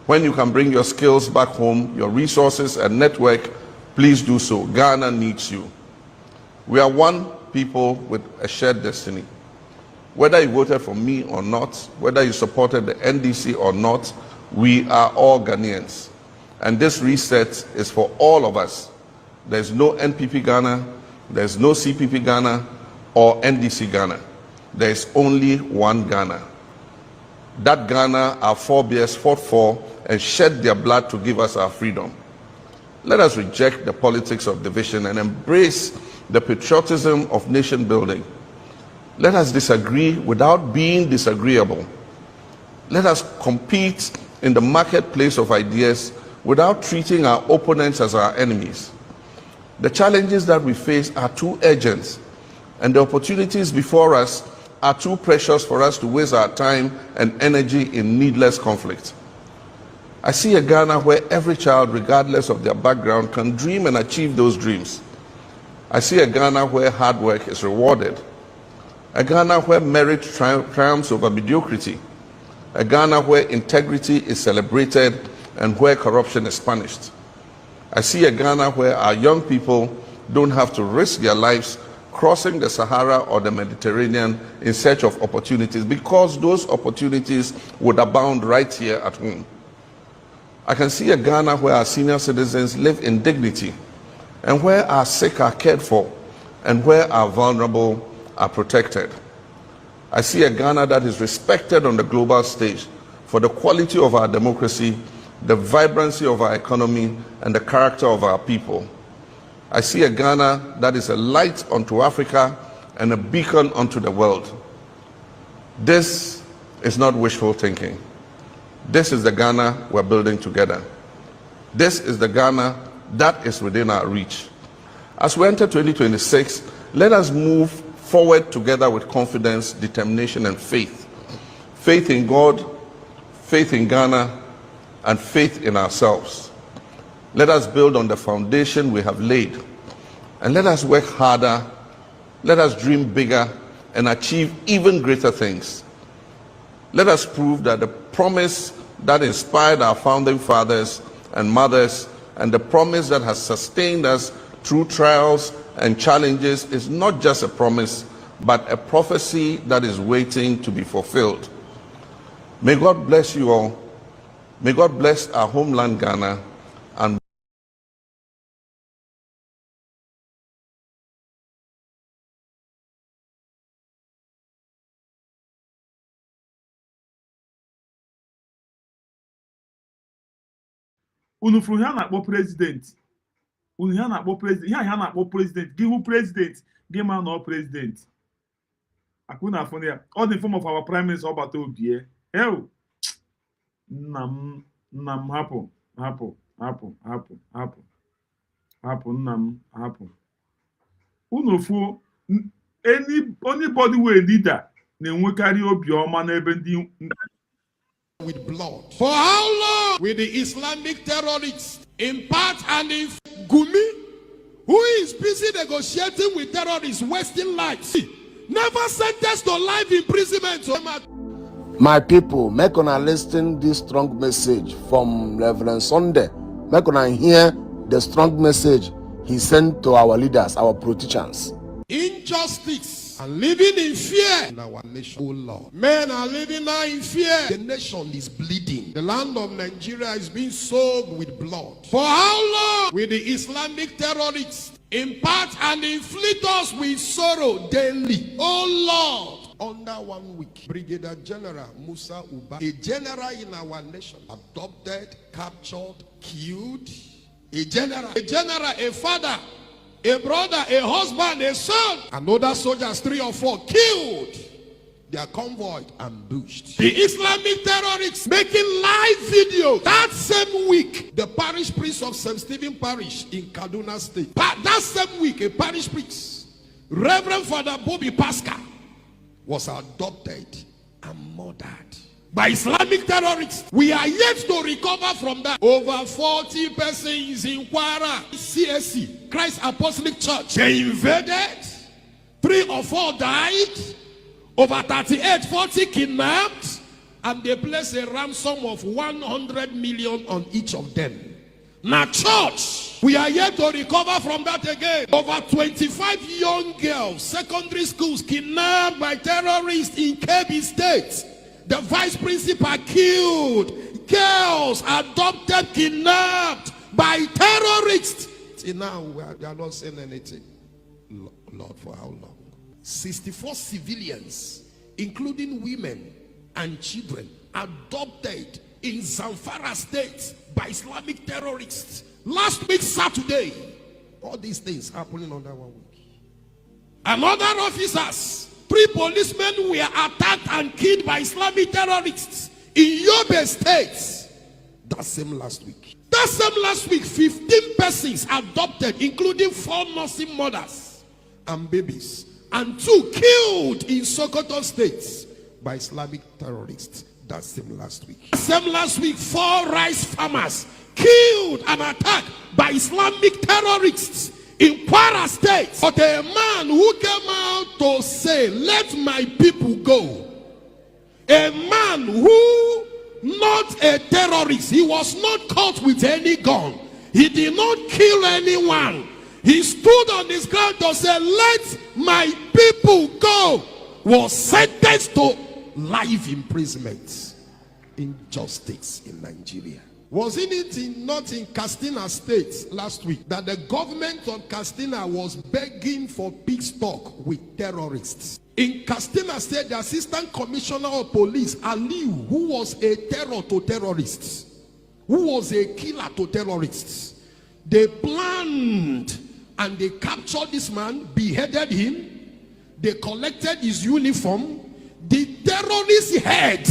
When you can bring your skills back home, your resources and network, please do so. Ghana needs you. We are one people with a shared destiny. Whether you voted for me or not, whether you supported the NDC or not, we are all Ghanaians. And this reset is for all of us. There's no NPP Ghana, there's no CPP Ghana or NDC Ghana. There's only one Ghana. That Ghana our forebears fought for and shed their blood to give us our freedom. Let us reject the politics of division and embrace the patriotism of nation building. Let us disagree without being disagreeable. Let us compete in the marketplace of ideas without treating our opponents as our enemies. The challenges that we face are too urgent and the opportunities before us are too precious for us to waste our time and energy in needless conflict. I see a Ghana where every child, regardless of their background, can dream and achieve those dreams. I see a Ghana where hard work is rewarded. A Ghana where merit triumphs over mediocrity. A Ghana where integrity is celebrated and where corruption is punished. I see a Ghana where our young people don't have to risk their lives crossing the Sahara or the Mediterranean in search of opportunities, because those opportunities would abound right here at home. I can see a Ghana where our senior citizens live in dignity, and where our sick are cared for, and where our vulnerable are protected. I see a Ghana that is respected on the global stage for the quality of our democracy, the vibrancy of our economy, and the character of our people. I see a Ghana that is a light unto Africa and a beacon unto the world. This is not wishful thinking. This is the Ghana we're building together. This is the Ghana that is within our reach. As we enter 2026, let us move forward together with confidence, determination, and faith. Faith in God, faith in Ghana, and faith in ourselves. Let us build on the foundation we have laid, and let us work harder, let us dream bigger, and achieve even greater things. Let us prove that the promise that inspired our founding fathers and mothers, and the promise that has sustained us through trials and challenges, is not just a promise, but a prophecy that is waiting to be fulfilled. May God bless you all. May God bless our homeland Ghana, and unu furu ha na-akpọ president. Unu ha na-akpọ president. Ha na-akpọ president. Gị hụ president, gị ma na ọ president. Akụ na afọ ya. All the form of our prime minister ọbata obie. Hell. Nna m hapụ nna m hapụ. Unu fuo anybody wey leader na-enwekarị obi ọma n'ebe ndị with blood. For how long will the Islamic terrorists impart and Gumi, who is busy negotiating with terrorists, wasting lives, never sentenced to life imprisonment? My people, make una listen this strong message from Reverend Sunday. Make una hear the strong message he sent to our leaders, our politicians. Injustice and living in fear in our nation. Oh Lord. Men are living now in fear. The nation is bleeding. The land of Nigeria is being soaked with blood. For how long will the Islamic terrorists impart and inflict us with sorrow daily? Oh Lord. Under 1 week, Brigadier General Musa Uba, a general in our nation, adopted, captured, killed. A general, a father, a brother, a husband, a son, and other soldiers, 3 or 4, killed. Their convoy ambushed. The Islamic terrorists making live videos. That same week, the parish priest of St. Stephen Parish in Kaduna State. That same week, a parish priest, Reverend Father Bobby Pascal, was adopted and murdered by Islamic terrorists. We are yet to recover from that. Over 40 persons in Kwara, CSC, Christ Apostolic Church, they invaded. 3 or 4 died. Over 38, 40 kidnapped. And they placed a ransom of 100 million on each of them. Now church, we are yet to recover from that again. Over 25 young girls, secondary schools, kidnapped by terrorists in Kebbi State. The vice principal killed. Girls adopted, kidnapped by terrorists. See, now we are not saying anything. Lord, for how long? 64 civilians, including women and children, adopted in Zamfara State by Islamic terrorists. Last week, Saturday, all these things happening under 1 week. And other officers, 3 policemen were attacked and killed by Islamic terrorists in Yobe State. That same last week. That same last week, 15 persons adopted, including 4 nursing mothers and babies, and 2 killed in Sokoto State by Islamic terrorists. That's same last week. Same last week, 4 rice farmers killed and attacked by Islamic terrorists in Kwara State. But a man who came out to say, let my people go. A man who, not a terrorist, he was not caught with any gun. He did not kill anyone. He stood on his ground to say, let my people go, was sentenced to life imprisonment. Injustice in Nigeria. Wasn't it not in Katsina State last week that the government of Katsina was begging for peace talk with terrorists? In Katsina State, the Assistant Commissioner of Police, Aliu, who was a terror to terrorists, who was a killer to terrorists, they planned and they captured this man, beheaded him, they collected his uniform. The terrorist head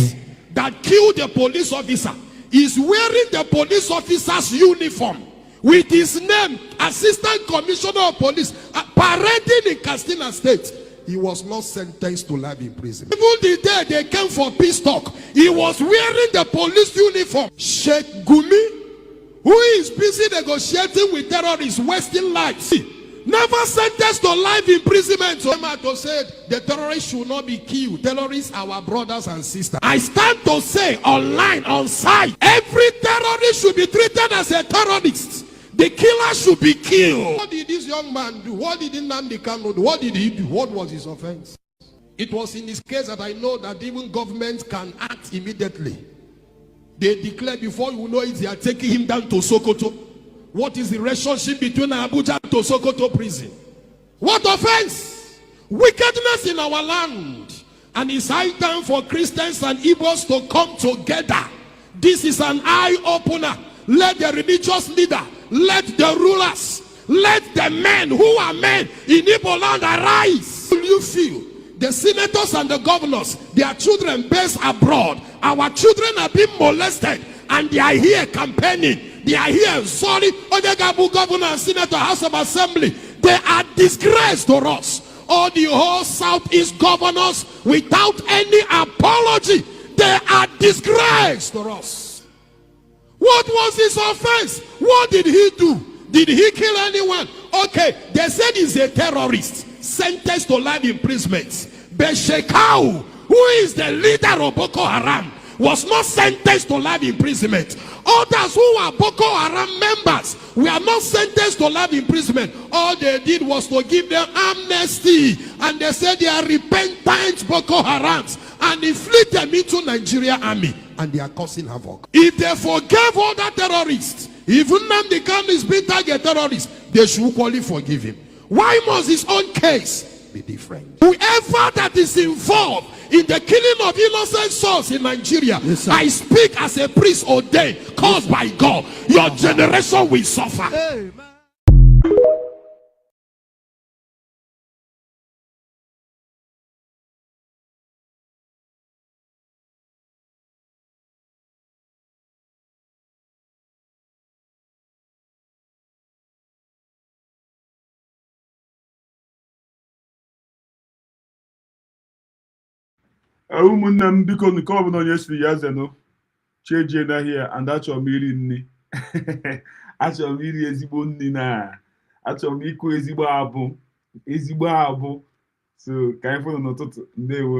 that killed the police officer is wearing the police officer's uniform with his name, Assistant Commissioner of Police, parading in Katsina State. He was not sentenced to life in prison. Even the day they came for peace talk, he was wearing the police uniform. Sheikh Gumi, who is busy negotiating with terrorists, wasting lives, never sentenced to life imprisonment. So to say the terrorists should not be killed. Terrorists are our brothers and sisters. I stand to say online, on site, every terrorist should be treated as a terrorist. The killer should be killed. What did this young man do? What did Nnamdi Kanu do? What did he do? What was his offense? It was in his case that I know that even governments can act immediately. They declare before you know it, they are taking him down to Sokoto. What is the relationship between Abuja to Sokoto prison? What offense? Wickedness in our land. And it's high time for Christians and Igbos to come together. This is an eye-opener. Let the religious leader, let the rulers, let the men who are men in Igbo land arise. Will you feel? The senators and the governors, their children based abroad, our children are being molested and they are here campaigning. They are here, sorry, Odegabu governor and senator, House of Assembly. They are disgrace to us. All the whole Southeast governors, without any apology, they are disgrace to us. What was his offense? What did he do? Did he kill anyone? Okay, they said he's a terrorist, sentenced to life imprisonment. But Shekau, who is the leader of Boko Haram, was not sentenced to life imprisonment. Others who are Boko Haram members were not sentenced to life imprisonment. All they did was to give them amnesty. And they said they are repentant Boko Harams and inflict them into Nigeria army. And they are causing havoc. If they forgave all the terrorists, even Nnamdi Kanu is being targeted terrorist, they should equally forgive him. Why must his own case be different? Whoever that is involved in the killing of innocent souls in Nigeria, yes, I speak as a priest ordained, caused by God. Your generation will suffer. Amen. ụmụnne m biko nke ọ bụla onye siri ya zeno chejie n'ahịa and achọrọ m iri nri achọrọ m iri ezigbo nri na achọrọ m ịkụ ezigbo abụ so ka anyị fụrụ n'ụtụtụ ndewo